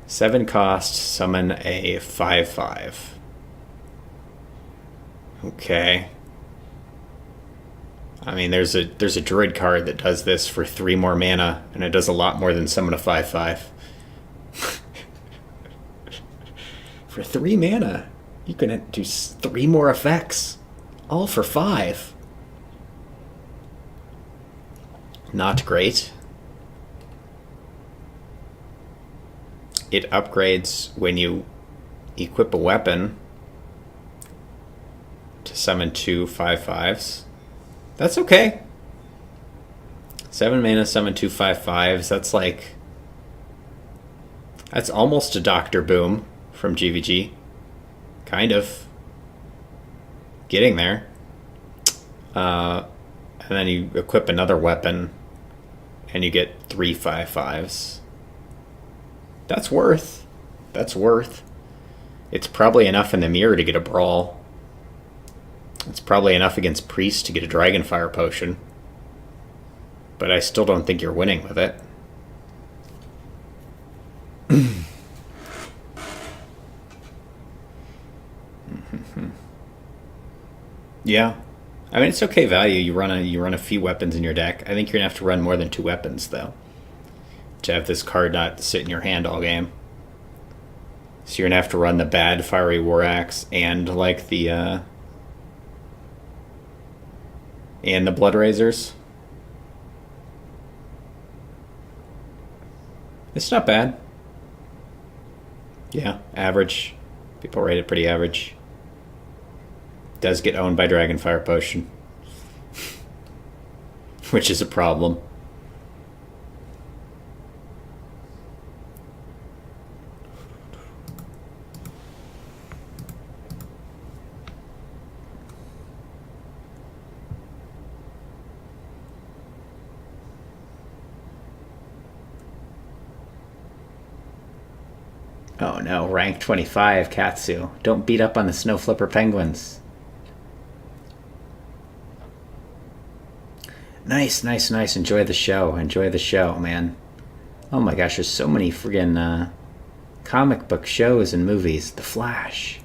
7-cost, summon a 5/5. Okay. I mean, there's a druid card that does this for 3 more mana, and it does a lot more than summon a 5/5. For 3 mana, you can do 3 more effects, all for 5. Not great. It upgrades when you equip a weapon to summon 2 5/5s. That's okay. 7 mana, summon 2 5/5s. That's almost a Dr. Boom from GVG. Kind of. Getting there. And then you equip another weapon and you get 3 5/5s. That's worth. It's probably enough in the mirror to get a Brawl. It's probably enough against Priest to get a Dragonfire Potion. But I still don't think you're winning with it. Yeah. I mean, it's okay value. You run a few weapons in your deck. I think you're going to have to run more than 2 weapons, though, to have this card not sit in your hand all game. So you're going to have to run the bad Fiery War Axe and like the Blood Razors. It's not bad. Yeah, average. People rate it pretty average. Does get owned by Dragonfire Potion. Which is a problem. Oh no, rank 25, Katsu. Don't beat up on the Snow Flipper Penguins. Nice. Enjoy the show, man. Oh my gosh, there's so many friggin' comic book shows and movies. The Flash.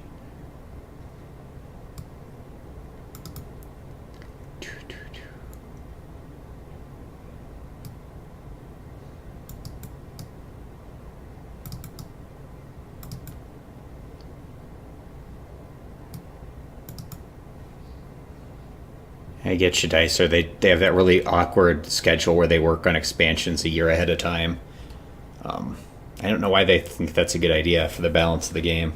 I get you, Dicer. They have that really awkward schedule where they work on expansions a year ahead of time. I don't know why they think that's a good idea for the balance of the game.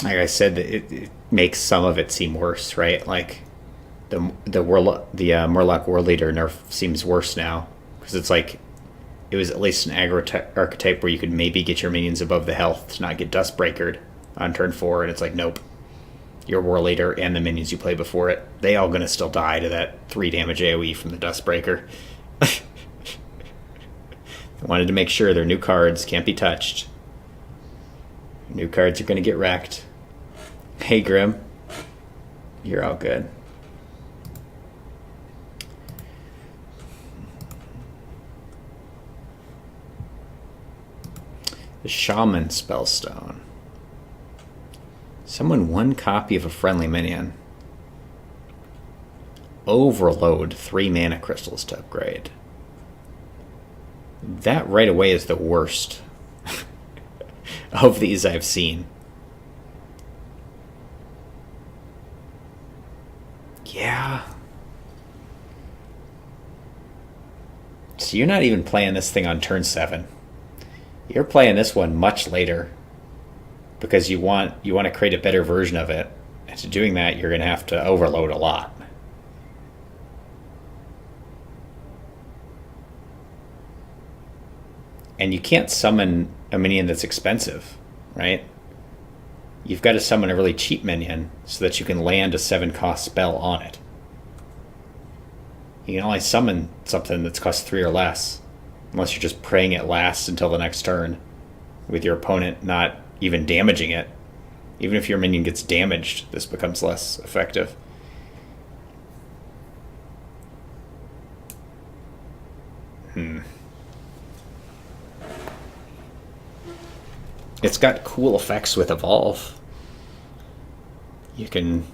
Like I said, it makes some of it seem worse, right? Like the Murloc World Leader nerf seems worse now because it's like it was at least an aggro archetype where you could maybe get your minions above the health to not get Dustbreakered on turn 4, and it's like, nope. Your War Leader and the minions you play bore it, they all gonna still die to that 3 damage AoE from the Dustbreaker. They wanted to make sure their new cards can't be touched. New cards are going to get wrecked. Hey, Grim. You're all good. The Shaman Spellstone. Summon 1 copy of a friendly minion. Overload 3 mana crystals to upgrade. That right away is the worst of these I've seen. Yeah. So you're not even playing this thing on turn 7. You're playing this one much later because you want to create a better version of it. And to doing that, you're going to have to overload a lot. And you can't summon a minion that's expensive, right? You've got to summon a really cheap minion so that you can land a 7-cost spell on it. You can only summon something that's cost 3 or less, unless you're just praying it lasts until the next turn, with your opponent not even damaging it. Even if your minion gets damaged, this becomes less effective. It's got cool effects with Evolve. You can,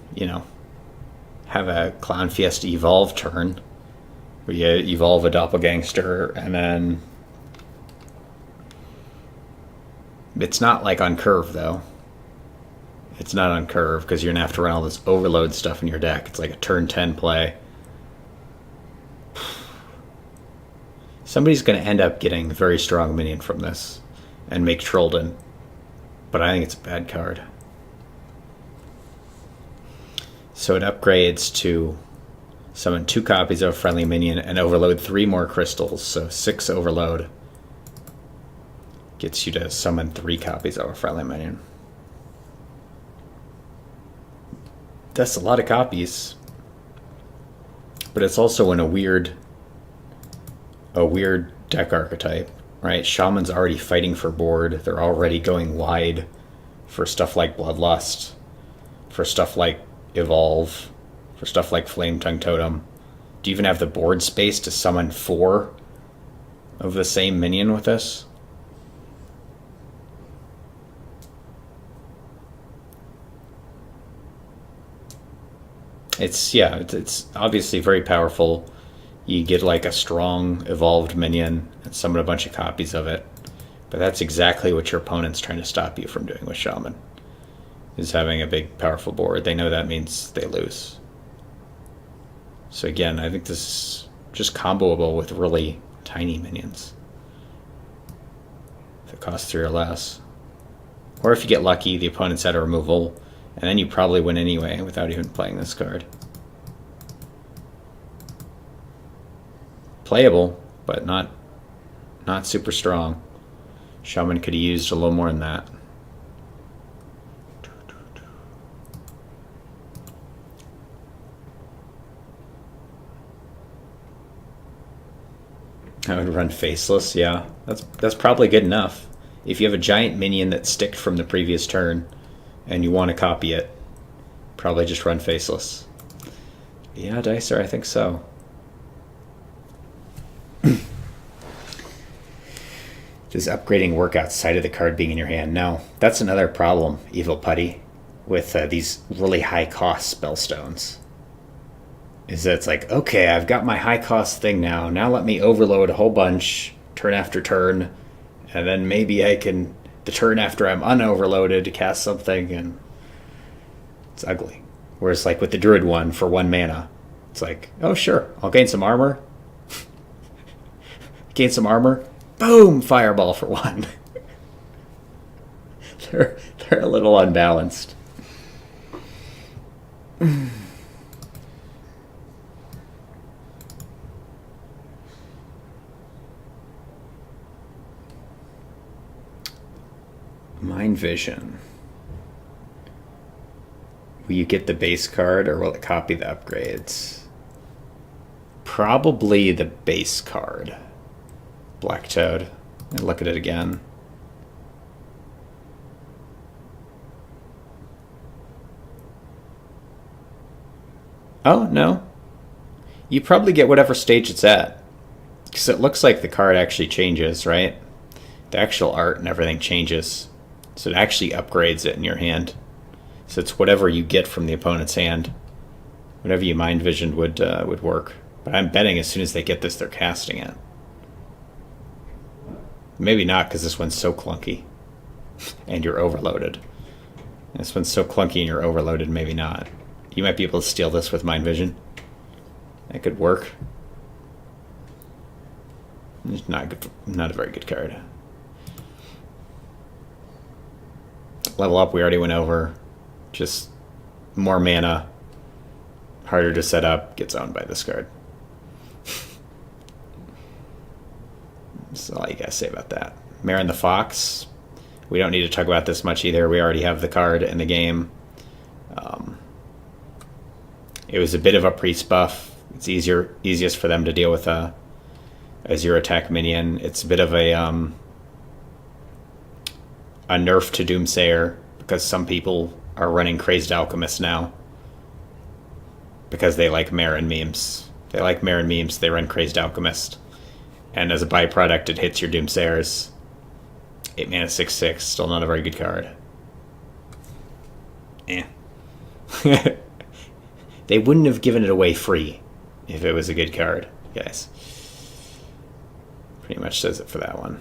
have a Clown Fiesta Evolve turn, where you evolve a Doppelgangster, and then it's not like on curve, though. It's not on curve, because you're going to have to run all this overload stuff in your deck. It's like a turn 10 play. Somebody's going to end up getting a very strong minion from this, and make Trollden. But I think it's a bad card. So it upgrades to summon 2 copies of a friendly minion and overload 3 more crystals, so 6 overload. Gets you to summon 3 copies of a friendly minion. That's a lot of copies. But it's also in a weird deck archetype, right? Shaman's already fighting for board. They're already going wide for stuff like Bloodlust, for stuff like Evolve, for stuff like Flame Tongue Totem. Do you even have the board space to summon 4 of the same minion with this? It's obviously very powerful. You get like a strong evolved minion and summon a bunch of copies of it. But that's exactly what your opponent's trying to stop you from doing with Shaman, is having a big powerful board. They know that means they lose. So again, I think this is just comboable with really tiny minions. If it costs 3 or less. Or if you get lucky, the opponent's at a removal, and then you probably win anyway without even playing this card. Playable, but not super strong. Shaman could have used a little more than that. I would run Faceless, yeah. That's probably good enough. If you have a giant minion that sticked from the previous turn and you want to copy it, probably just run Faceless. Yeah, Dicer, I think so. Does upgrading work outside of the card being in your hand? No. That's another problem, Evil Putty, with these really high-cost spellstones. Is that it's like, okay, I've got my high-cost thing now. Now let me overload a whole bunch, turn after turn, and then maybe I can, the turn after I'm unoverloaded, to cast something, and it's ugly. Whereas like with the Druid one for 1 mana, it's like, oh sure, I'll gain some armor. Gain some armor. Boom! Fireball for 1. They're a little unbalanced. Mind Vision. Will you get the base card or will it copy the upgrades? Probably the base card. Black Toad. And look at it again. Oh, no. You probably get whatever stage it's at. Because it looks like the card actually changes, right? The actual art and everything changes. So it actually upgrades it in your hand. So it's whatever you get from the opponent's hand. Whatever you mind visioned would work. But I'm betting as soon as they get this, they're casting it. Maybe not, because this one's so clunky. And you're overloaded. This one's so clunky and you're overloaded, maybe not. You might be able to steal this with mind vision. That could work. It's not a very good card. Level up, we already went over. Just more mana. Harder to set up. Gets owned by this card. That's all you gotta say about that. Marin the Fox. We don't need to talk about this much either. We already have the card in the game. It was a bit of a priest buff. It's easiest for them to deal with a zero attack minion. It's a bit of a nerf to Doomsayer because some people are running Crazed Alchemist now because they like Marin memes. They like Marin memes. They run Crazed Alchemist, and as a byproduct, it hits your Doomsayers. 8 mana 6/6. Still not a very good card. Eh. They wouldn't have given it away free if it was a good card, guys. Pretty much says it for that one.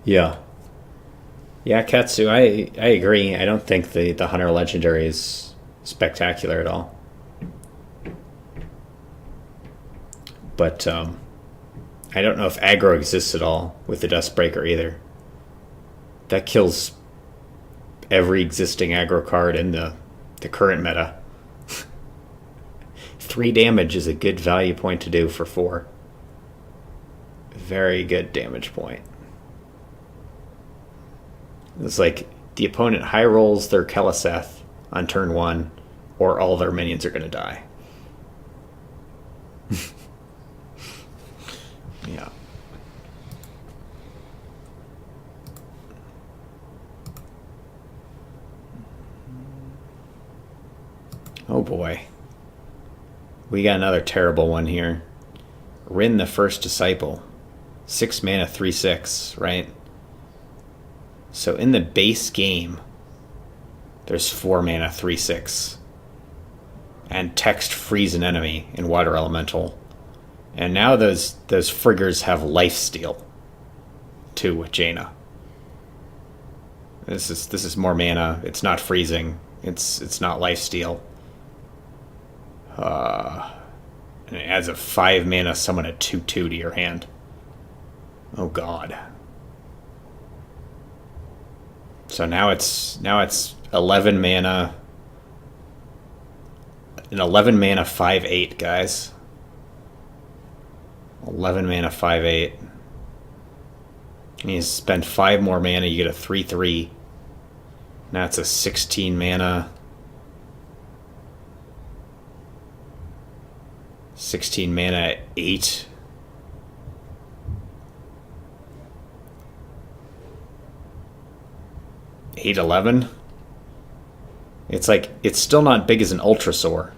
Yeah. Yeah, Katsu, I agree. I don't think the Hunter Legendary is spectacular at all. But I don't know if aggro exists at all with the Dustbreaker either. That kills every existing aggro card in the current meta. 3 damage is a good value point to do for 4. Very good damage point. It's like the opponent high rolls their Keleseth on turn 1, or all their minions are going to die. Yeah. Oh boy. We got another terrible one here. Rin the First Disciple. 6 mana 3/6, right? So in the base game, there's 4 mana 3/6. And text freeze an enemy in Water Elemental. And now those friggers have lifesteal too with Jaina. This is more mana. It's not freezing. It's not lifesteal. And it adds a 5 mana summon a 2/2 to your hand. Oh god. So now it's 11 mana. An 11 mana 5/8, guys. 11 mana 5/8. You spend 5 more mana, you get a 3/3. Now it's a 16 mana. 16 mana 8. $8-11. It's like, it's still not big as an Ultrasaur.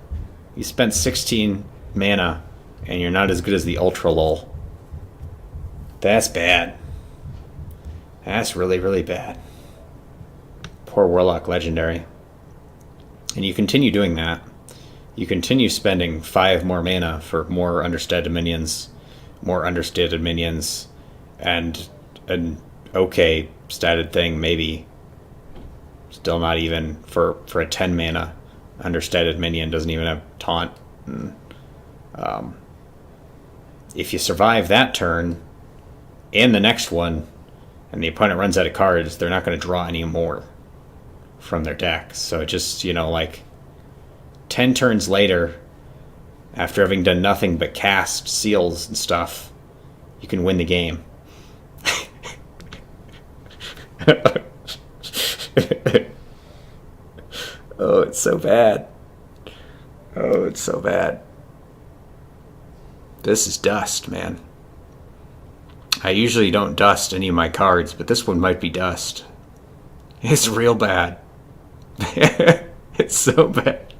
You spent 16 mana and you're not as good as the Ultra Lol. That's bad. That's really, really bad. Poor Warlock Legendary. And you continue doing that. You continue spending 5 more mana for more understated minions, and an okay statted thing, maybe. Still not even for a 10 mana understated minion, doesn't even have taunt. If you survive that turn and the next one, and the opponent runs out of cards, they're not going to draw any more from their deck. So it just, like 10 turns later, after having done nothing but cast seals and stuff, you can win the game. Oh, it's so bad. Oh, it's so bad. This is dust, man. I usually don't dust any of my cards, but this one might be dust. It's real bad. It's so bad.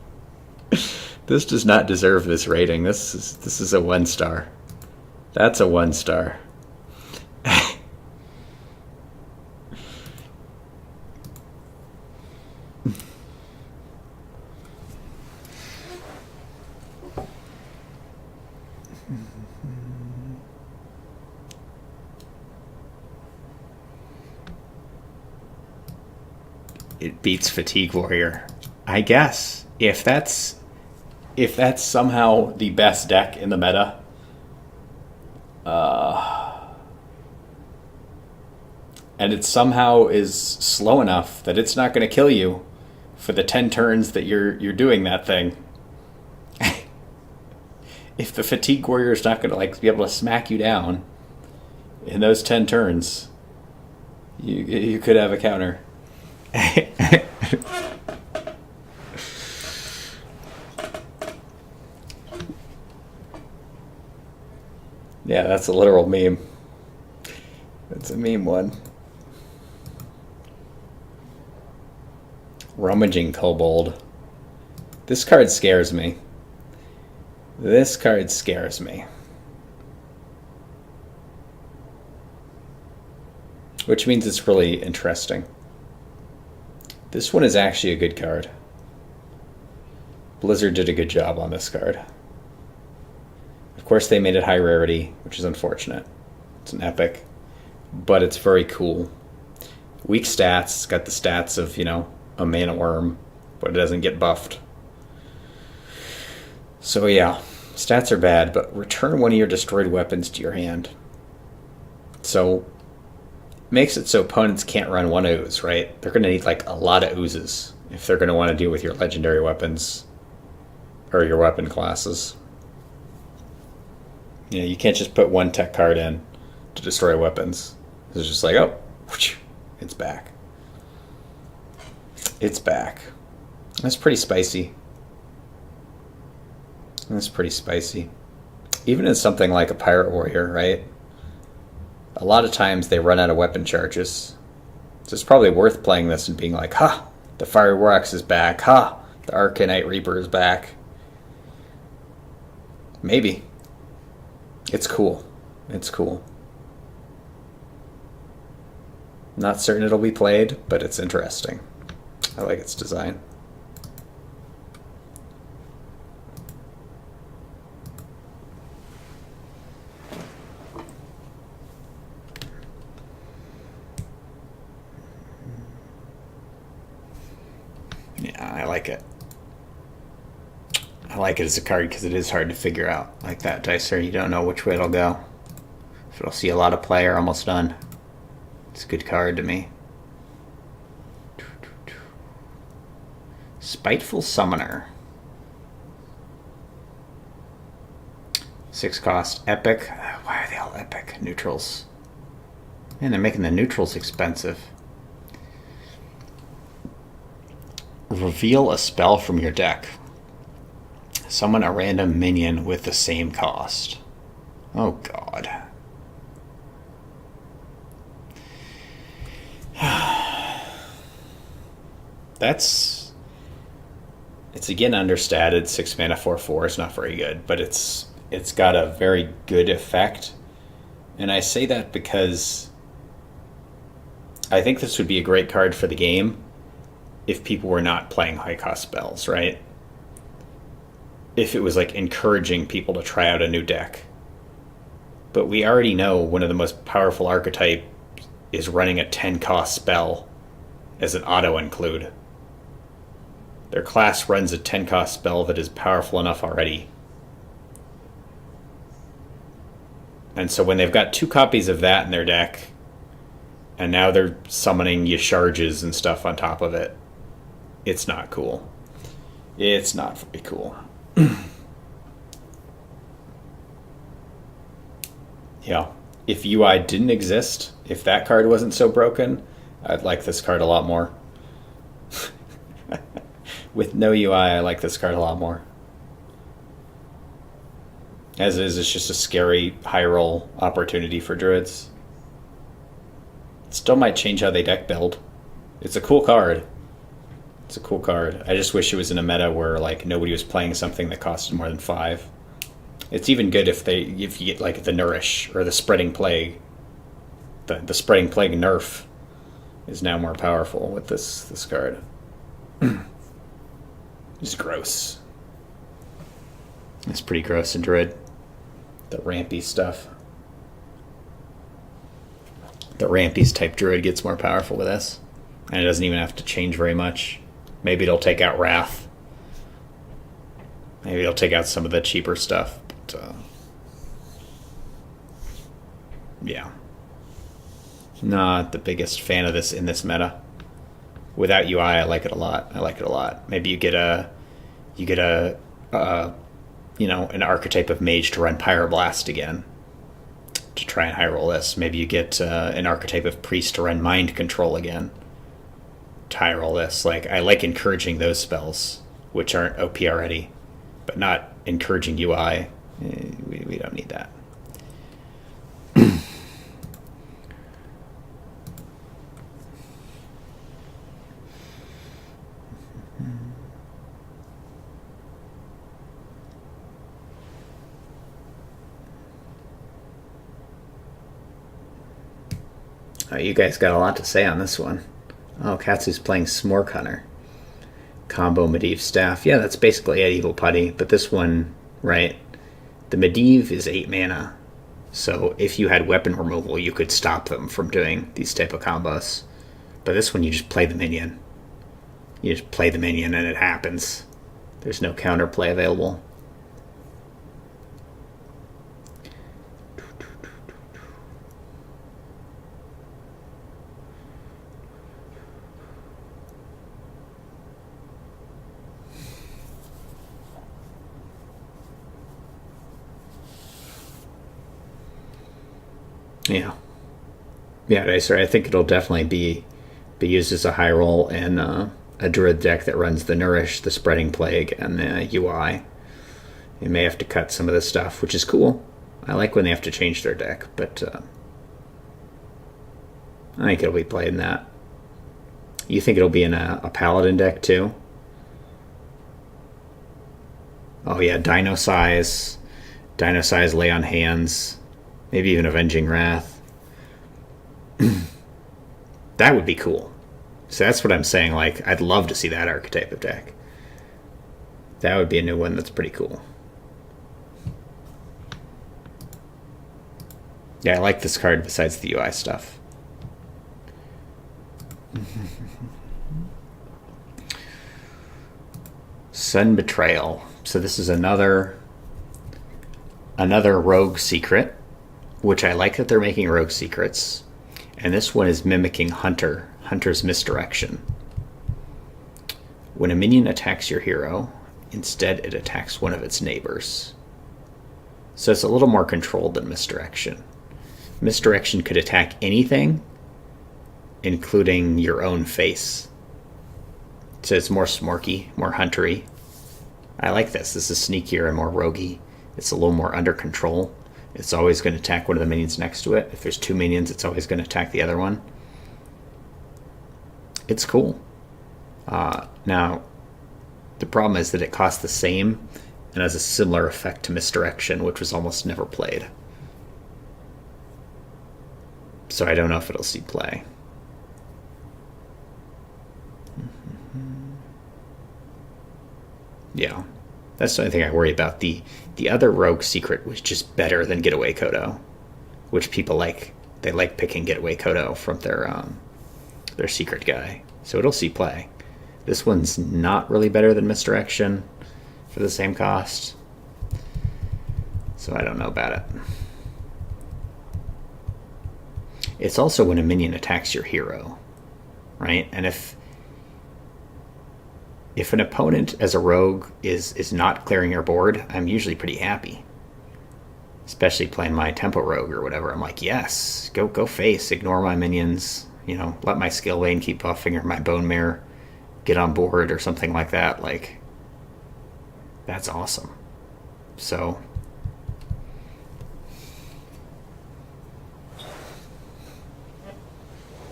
This does not deserve this rating. This is a 1 star. That's a 1 star. It beats Fatigue Warrior. I guess if that's somehow the best deck in the meta, and it somehow is slow enough that it's not going to kill you for the 10 turns that you're doing that thing. If the Fatigue Warrior is not going to like be able to smack you down in those 10 turns, you could have a counter. Yeah, that's a literal meme. That's a meme one. Rummaging Kobold. This card scares me. This card scares me. Which means it's really interesting. This one is actually a good card. Blizzard did a good job on this card. Of course, they made it high rarity, which is unfortunate. It's an epic, but it's very cool. Weak stats. It's got the stats of, a mana worm, but it doesn't get buffed. So yeah, stats are bad, but return one of your destroyed weapons to your hand. So makes it so opponents can't run one ooze, right? They're going to need like a lot of oozes if they're going to want to deal with your legendary weapons or your weapon classes. You can't just put one tech card in to destroy weapons. It's just like, oh, it's back. It's back. That's pretty spicy. That's pretty spicy. Even in something like a Pirate Warrior, right? A lot of times they run out of weapon charges. So it's probably worth playing this and being like, ha, the Fiery Warx is back. Ha, the Arcanite Reaper is back. Maybe. It's cool. It's cool. Not certain it'll be played, but it's interesting. I like its design. Yeah, I like it. I like it as a card because it is hard to figure out. Like that Dicer, you don't know which way it'll go. If it'll see a lot of play or almost none. It's a good card to me. Spiteful Summoner. 6 cost. Epic. Why are they all epic? Neutrals. Man, they're making the neutrals expensive. Reveal a spell from your deck. Summon a random minion with the same cost. Oh, God. It's again understated. 6 mana 4/4 is not very good, but it's got a very good effect. And I say that because I think this would be a great card for the game if people were not playing high cost spells, right? If it was like encouraging people to try out a new deck. But we already know one of the most powerful archetypes is running a 10 cost spell as an auto include. Their class runs a 10 cost spell that is powerful enough already. And so when they've got 2 copies of that in their deck, and now they're summoning Yasharges and stuff on top of it, it's not cool. It's not very cool. Yeah. If UI didn't exist, if that card wasn't so broken, I'd like this card a lot more. With no UI, I like this card a lot more. As is, it's just a scary high roll opportunity for druids. It still might change how they deck build. It's a cool card. It's a cool card. I just wish it was in a meta where like nobody was playing something that costed more than 5. It's even good if you get like the Nourish or the Spreading Plague. The Spreading Plague nerf is now more powerful with this card. It's gross. It's pretty gross in Druid. The rampy stuff. The rampies type Druid gets more powerful with this. And it doesn't even have to change very much. Maybe it'll take out Wrath. Maybe it'll take out some of the cheaper stuff. But, yeah. Not the biggest fan of this in this meta. Without UI, I like it a lot. Maybe you get an archetype of mage to run Pyroblast again to try and high roll this. Maybe you get an archetype of priest to run Mind Control again to high roll this. Like, I like encouraging those spells, which aren't OP already, but not encouraging UI. We don't need that. Oh, you guys got a lot to say on this one. Oh, Katsu's playing Smork Hunter. Combo Medivh Staff. Yeah, that's basically at Evil Putty, but this one, right, the Medivh is 8 mana. So if you had weapon removal, you could stop them from doing these type of combos. But this one, you just play the minion. You just play the minion and it happens. There's no counterplay available. Yeah, Dicer. I think it'll definitely be used as a high roll in a Druid deck that runs the Nourish, the Spreading Plague, and the UI. They may have to cut some of this stuff, which is cool. I like when they have to change their deck, but I think it'll be played in that. You think it'll be in a Paladin deck too? Oh yeah, Dino Size, Lay on Hands, maybe even Avenging Wrath. That would be cool. So that's what I'm saying. Like, I'd love to see that archetype of deck. That would be a new one that's pretty cool. Yeah, I like this card besides the UI stuff. Sun Betrayal. So this is another rogue secret, which I like that they're making rogue secrets. And this one is mimicking Hunter's Misdirection. When a minion attacks your hero, instead it attacks one of its neighbors. So it's a little more controlled than Misdirection. Misdirection could attack anything, including your own face. So it's more smorky, more huntery. I like this. This is sneakier and more roguey. It's a little more under control. It's always going to attack one of the minions next to it. If there's 2 minions, it's always going to attack the other one. It's cool. Now, the problem is that it costs the same and has a similar effect to Misdirection, which was almost never played. So I don't know if it'll see play. Yeah. That's the only thing I worry about. The other rogue secret was just better than Getaway Kodo, which people like. They like picking Getaway Kodo from their secret guy. So it'll see play. This one's not really better than Misdirection for the same cost. So I don't know about it. It's also when a minion attacks your hero, right? And if an opponent as a rogue is not clearing your board, I'm usually pretty happy. Especially playing my tempo rogue or whatever. I'm like, yes, go face, ignore my minions, let my skill lane keep buffing or my bone mare get on board or something like that. Like, that's awesome. So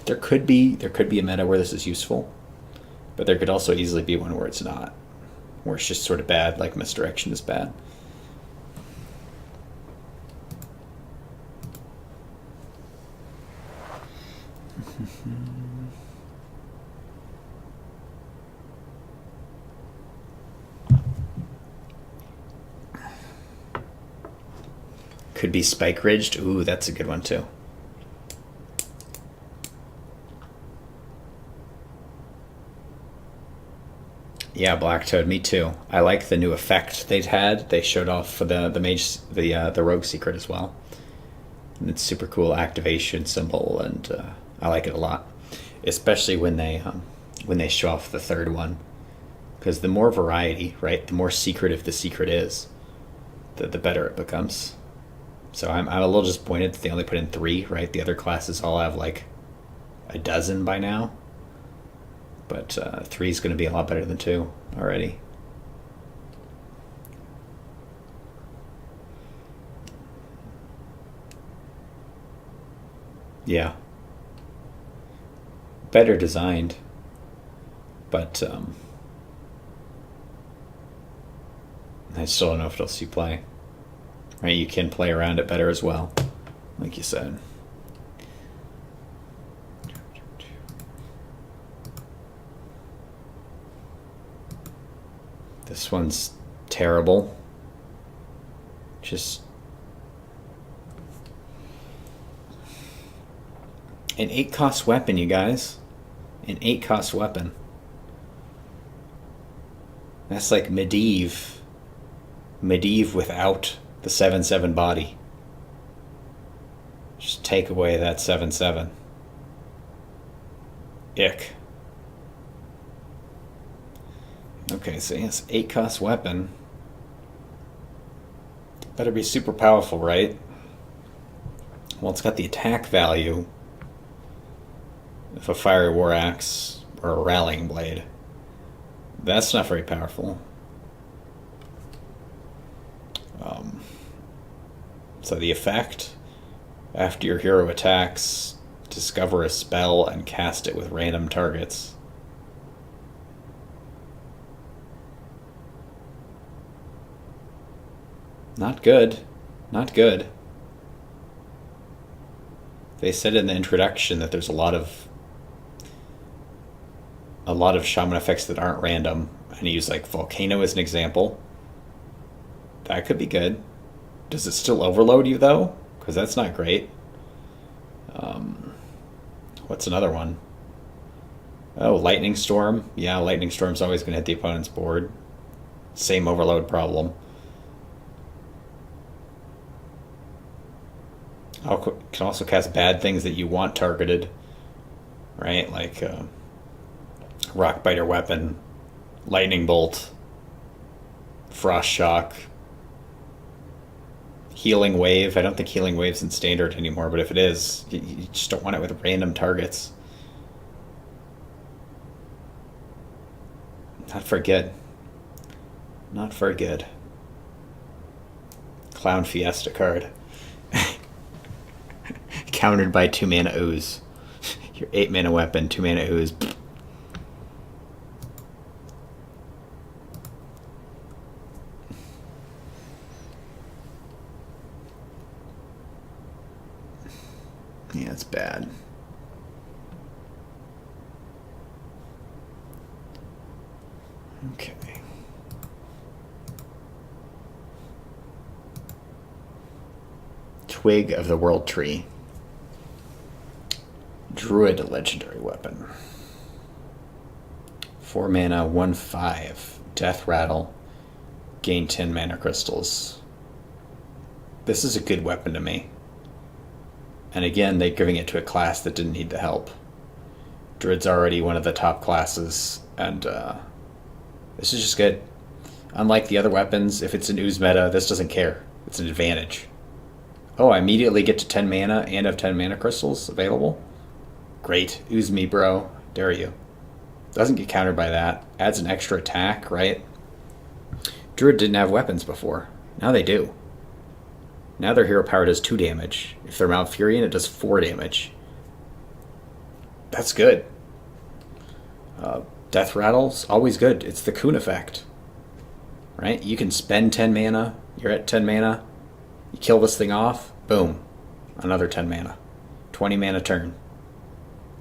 There could be a meta where this is useful, but there could also easily be one where it's not, where it's just sort of bad, like misdirection is bad. Could be spike ridged. Ooh, that's a good one too. Yeah, Black Toad, me too. I like the new effect they'd had. They showed off for the mage, the rogue secret as well. And it's super cool activation symbol, and I like it a lot, especially when they show off the third one, because the more variety, right, the more secretive the secret is, the better it becomes. So I'm a little disappointed that they only put in 3, right? The other classes all have like a dozen by now. But 3 is going to be a lot better than 2 already. Yeah. Better designed. But I still don't know if it'll see play. Right, you can play around it better as well, like you said. This one's terrible. Just an 8-cost weapon, you guys. An 8-cost weapon. That's like Medivh. Medivh without the 7/7 body. Just take away that 7/7. Ick. Okay, so yes, 8-cost weapon. Better be super powerful, right? Well, it's got the attack value of a fiery war axe or a rallying blade. That's not very powerful. So the effect, after your hero attacks, discover a spell and cast it with random targets. Not good. Not good. They said in the introduction that there's a lot of shaman effects that aren't random, and he used like Volcano as an example. That could be good. Does it still overload you though? Because that's not great. What's another one? Oh, Lightning Storm. Yeah, Lightning Storm's always going to hit the opponent's board. Same overload problem. Can also cast bad things that you want targeted, right? Like Rock Biter Weapon, Lightning Bolt, Frost Shock, Healing Wave. I don't think Healing Wave's in Standard anymore, but if it is, you just don't want it with random targets. Not for good. Not for good. Clown Fiesta card. Countered by 2-mana Ooze. Your 8-mana weapon, 2-mana Ooze. Yeah, it's bad. Okay. Twig of the World Tree. Druid legendary weapon. 4 mana, 1/5. Death Rattle. Gain 10 mana crystals. This is a good weapon to me. And again, they're giving it to a class that didn't need the help. Druid's already one of the top classes, and this is just good. Unlike the other weapons, if it's an ooze meta, this doesn't care. It's an advantage. Oh, I immediately get to 10 mana and have 10 mana crystals available? Great. Ooze me, bro. Dare you. Doesn't get countered by that. Adds an extra attack, right? Druid didn't have weapons before. Now they do. Now their hero power does 2 damage. If they're Malfurion, it does 4 damage. That's good. Death Rattle's always good. It's the Kun effect. Right? You can spend 10 mana. You're at 10 mana. You kill this thing off. Boom. Another 10 mana. 20 mana turn.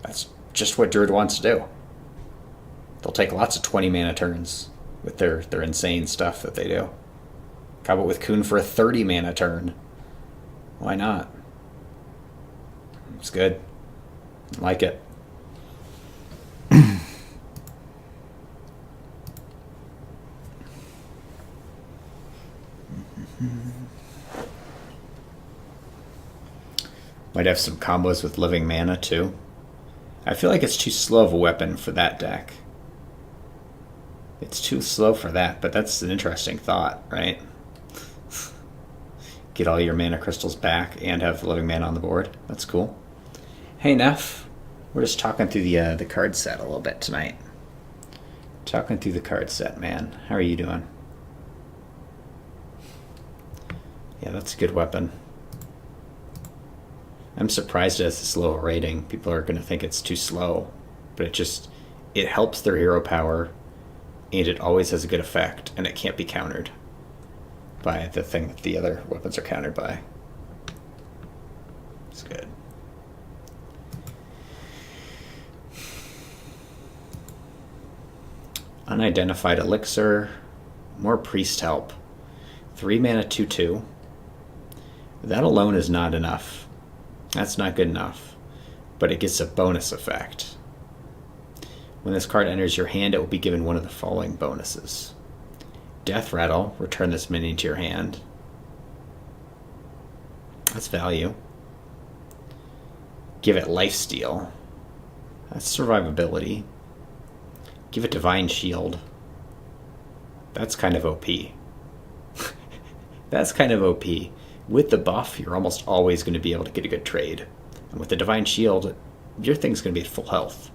That's just what Druid wants to do. They'll take lots of 20 mana turns with their insane stuff that they do. How about with Kun for a 30 mana turn? Why not? It's good. I like it. Might have some combos with living mana too. I feel like it's too slow of a weapon for that deck. It's too slow for that, but that's an interesting thought, right? Get all your mana crystals back and have living mana on the board. That's cool. Hey Neff, we're just talking through the card set a little bit tonight. Talking through the card set, man. How are you doing? Yeah, that's a good weapon. I'm surprised it has this low rating. People are going to think it's too slow, but it helps their hero power, and it always has a good effect, and it can't be countered by the thing that the other weapons are countered by. It's good. Unidentified elixir, more priest help. 3 mana 2/2. That alone is not enough. That's not good enough, but it gets a bonus effect. When this card enters your hand, it will be given one of the following bonuses. Death Rattle, return this minion to your hand. That's value. Give it Lifesteal. That's survivability. Give it Divine Shield. That's kind of OP. That's kind of OP. With the buff, you're almost always going to be able to get a good trade. And with the Divine Shield, your thing's going to be at full health.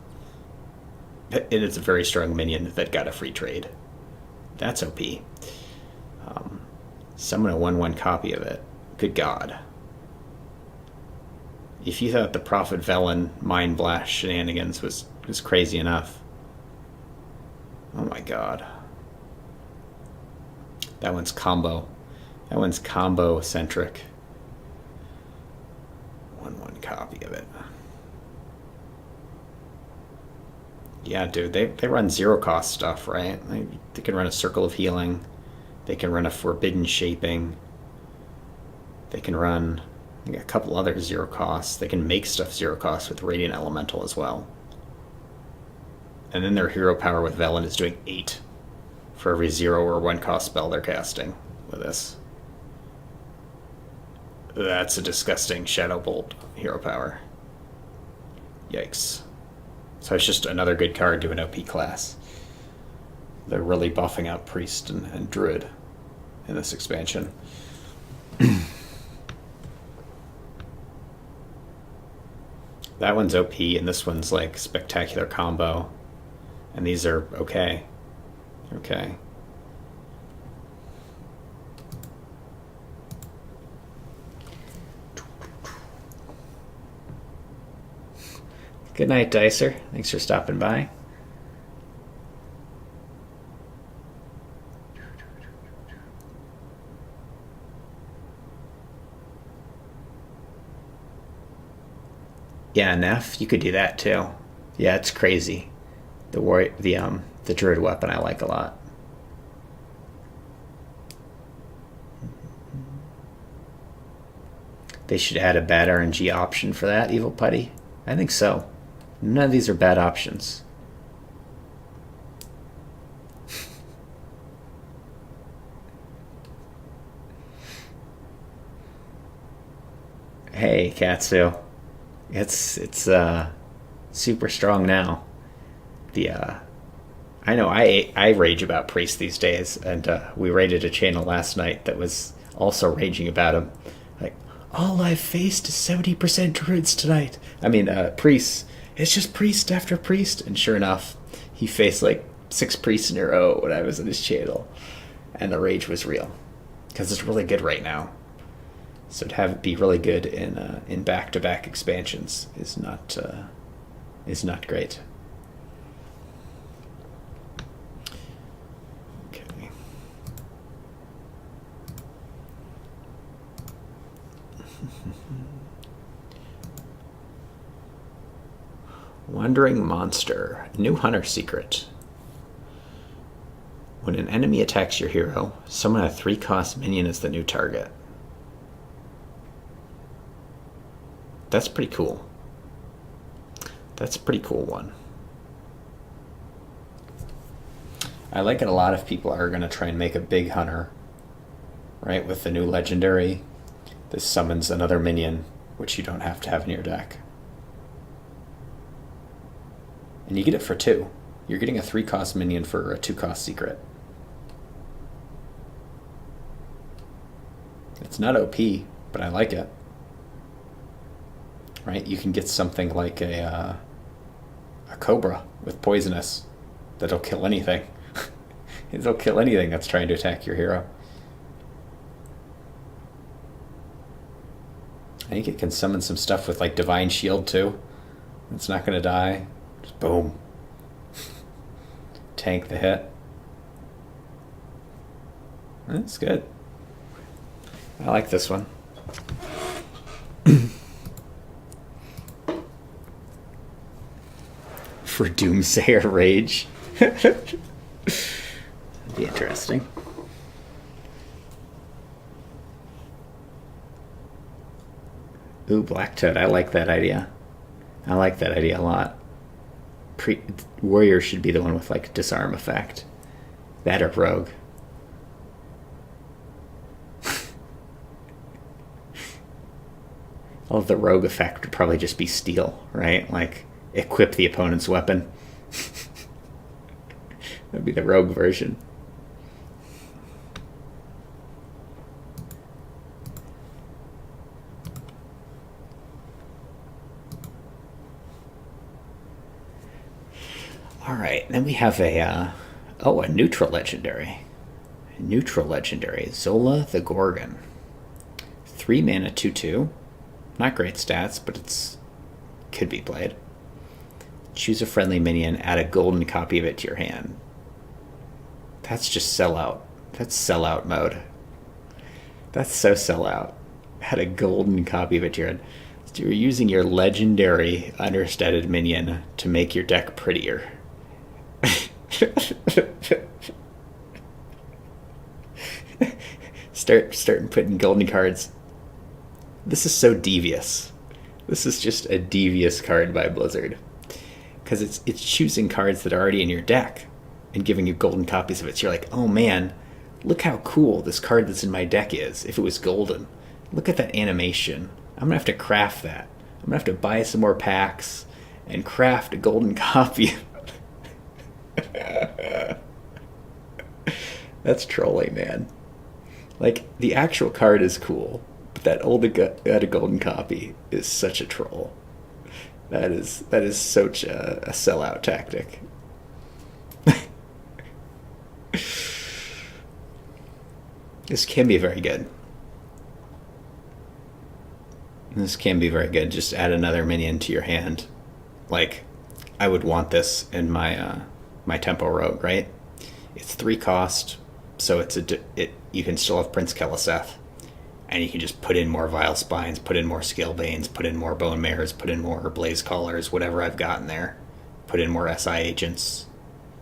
And it's a very strong minion that got a free trade. That's OP. Summon a 1/1 copy of it. Good God. If you thought the Prophet Velen Mind Blast shenanigans was crazy enough. Oh my God. That one's combo. That one's combo-centric. 1/1 copy of it. Yeah, dude, they run zero-cost stuff, right? They can run a Circle of Healing. They can run a Forbidden Shaping. They can run a couple other zero-costs. They can make stuff zero-cost with Radiant Elemental as well. And then their hero power with Velen is doing 8 for every 0 or 1-cost spell they're casting with this. That's a disgusting Shadow Bolt hero power. Yikes. So it's just another good card to an OP class. They're really buffing out Priest and Druid in this expansion. That one's OP, and this one's like spectacular combo. And these are okay. Okay. Good night, Dicer. Thanks for stopping by. Yeah, Neff, you could do that too. Yeah, it's crazy. The Druid weapon I like a lot. They should add a bad RNG option for that, Evil Putty. I think so. None of these are bad options. Hey, Katsu. It's super strong now. I know I rage about Priest these days, and we raided a channel last night that was also raging about him. Like, all I've faced is 70% Druids tonight. I mean, Priests. It's just Priest after Priest. And sure enough, he faced like 6 Priests in a row when I was in his channel. And the rage was real. Because it's really good right now. So to have it be really good in back-to-back expansions is not is not great. Okay. Wandering Monster. New Hunter Secret. When an enemy attacks your hero, summon a 3-cost minion as the new target. That's pretty cool. That's a pretty cool one. I like it a lot if people are going to try and make a big hunter, right, with the new legendary. This summons another minion, which you don't have to have in your deck. And you get it for 2. You're getting a 3-cost minion for a 2-cost secret. It's not OP, but I like it. Right? You can get something like a Cobra with Poisonous that'll kill anything. It'll kill anything that's trying to attack your hero. I think it can summon some stuff with like Divine Shield too. It's not going to die. Just boom. Tank the hit. That's good. I like this one. For Doomsayer Rage. That'd be interesting. Ooh, Black Toad. I like that idea. I like that idea a lot. Warrior should be the one with like disarm effect. That or Rogue. All of the Rogue effect would probably just be steal, right? Like, equip the opponent's weapon. That'd be the Rogue version. Alright, then we have a neutral legendary. Neutral legendary. Zola the Gorgon. 3 mana, 2/2. Not great stats, but could be played. Choose a friendly minion, add a golden copy of it to your hand. That's just sellout. That's sellout mode. That's so sellout. Add a golden copy of it to your hand. So you're using your legendary understated minion to make your deck prettier. Start putting golden cards. This is so devious. This is just a devious card by Blizzard. Because it's choosing cards that are already in your deck and giving you golden copies of it. So you're like, oh man, look how cool this card that's in my deck is if it was golden. Look at that animation. I'm going to have to craft that. I'm going to have to buy some more packs and craft a golden copy. That's trolling, man. Like, the actual card is cool. That a golden copy is such a troll. That is such a sellout tactic. This can be very good. This can be very good. Just add another minion to your hand. Like, I would want this in my my Tempo Rogue, right? It's 3 cost, so you can still have Prince Keliseth. And you can just put in more Vile Spines, put in more Scalebanes, put in more Bone Mares, put in more Blaze Callers, whatever I've got in there. Put in more SI Agents.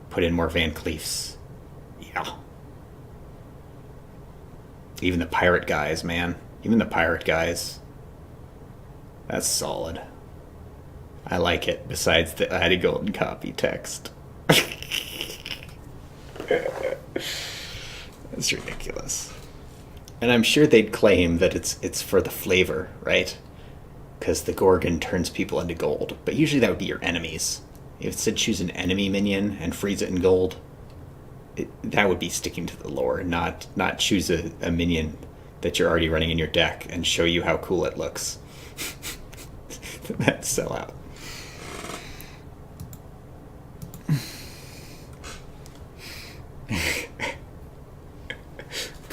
Put in more Van Cleefs. Yeah. Even the Pirate guys, man. Even the Pirate guys. That's solid. I like it, besides the add a golden copy text. That's ridiculous. And I'm sure they'd claim that it's for the flavor, right? Because the Gorgon turns people into gold. But usually that would be your enemies. If it said choose an enemy minion and freeze it in gold, that would be sticking to the lore, not choose a minion that you're already running in your deck and show you how cool it looks. That's sellout.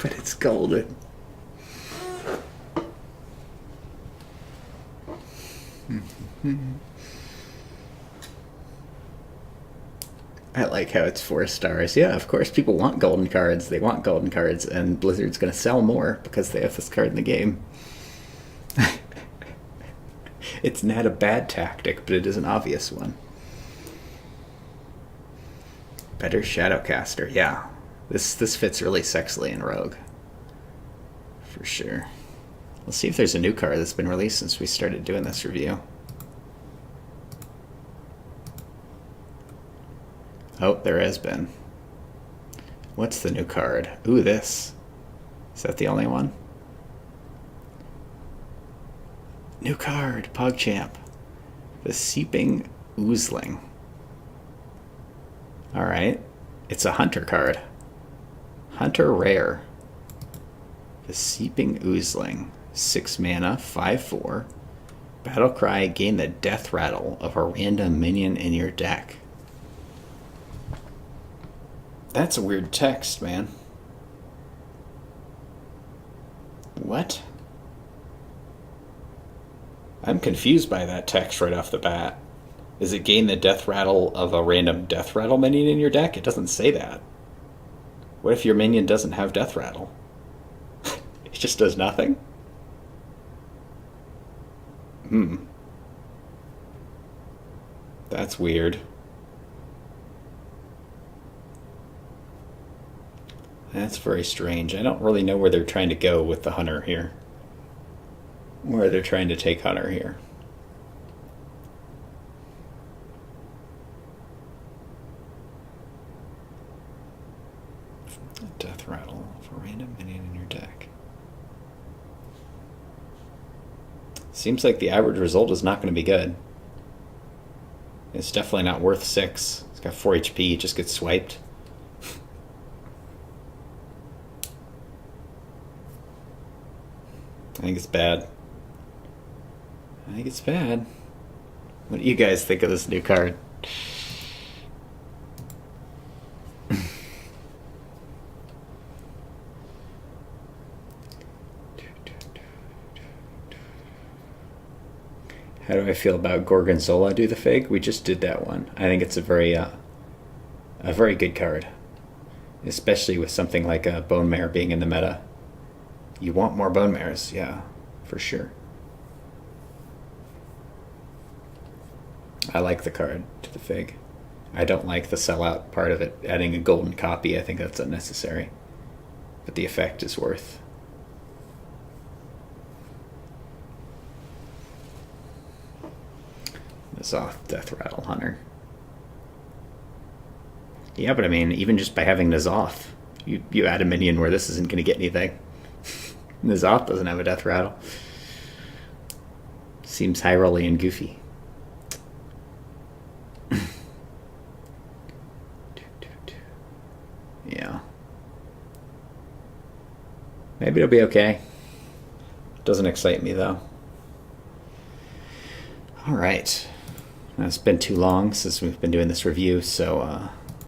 But it's golden. I like how it's 4 stars. Yeah, of course, people want golden cards. They want golden cards, and Blizzard's going to sell more because they have this card in the game. It's not a bad tactic, but it is an obvious one. Better Shadowcaster. Yeah, this fits really sexily in Rogue. For sure. Let's see if there's a new card that's been released since we started doing this review. Oh, there has been. What's the new card? Ooh, this. Is that the only one? New card, PogChamp. The Seeping Oozling. Alright. It's a Hunter card. Hunter Rare. The Seeping Oozling. 6 mana, 5/4. Battlecry, gain the death rattle of a random minion in your deck. That's a weird text, man. What? I'm confused by that text right off the bat. Is it gain the death rattle of a random death rattle minion in your deck? It doesn't say that. What if your minion doesn't have death rattle? It just does nothing? That's weird. That's very strange. I don't really know where they're trying to go with the Hunter here. Where they're trying to take Hunter here. Death rattle for random minion in your deck. Seems like the average result is not going to be good. It's definitely not worth 6. It's got 4 HP, it just gets swiped. I think it's bad. I think it's bad. What do you guys think of this new card? How do I feel about Gorgonzola Do the Fig? We just did that one. I think it's a very good card. Especially with something like a Bone Mare being in the meta. You want more Bone Mares, yeah, for sure. I like the card To the Fig. I don't like the sellout part of it. Adding a golden copy, I think that's unnecessary. But the effect is worth. Nazoth Death Rattle Hunter. Yeah, but I mean, even just by having Nazoth, you add a minion where this isn't going to get anything. Nazoth doesn't have a death rattle. Seems Hyrule and goofy. Yeah. Maybe it'll be okay. Doesn't excite me though. Alright. It's been too long since we've been doing this review, so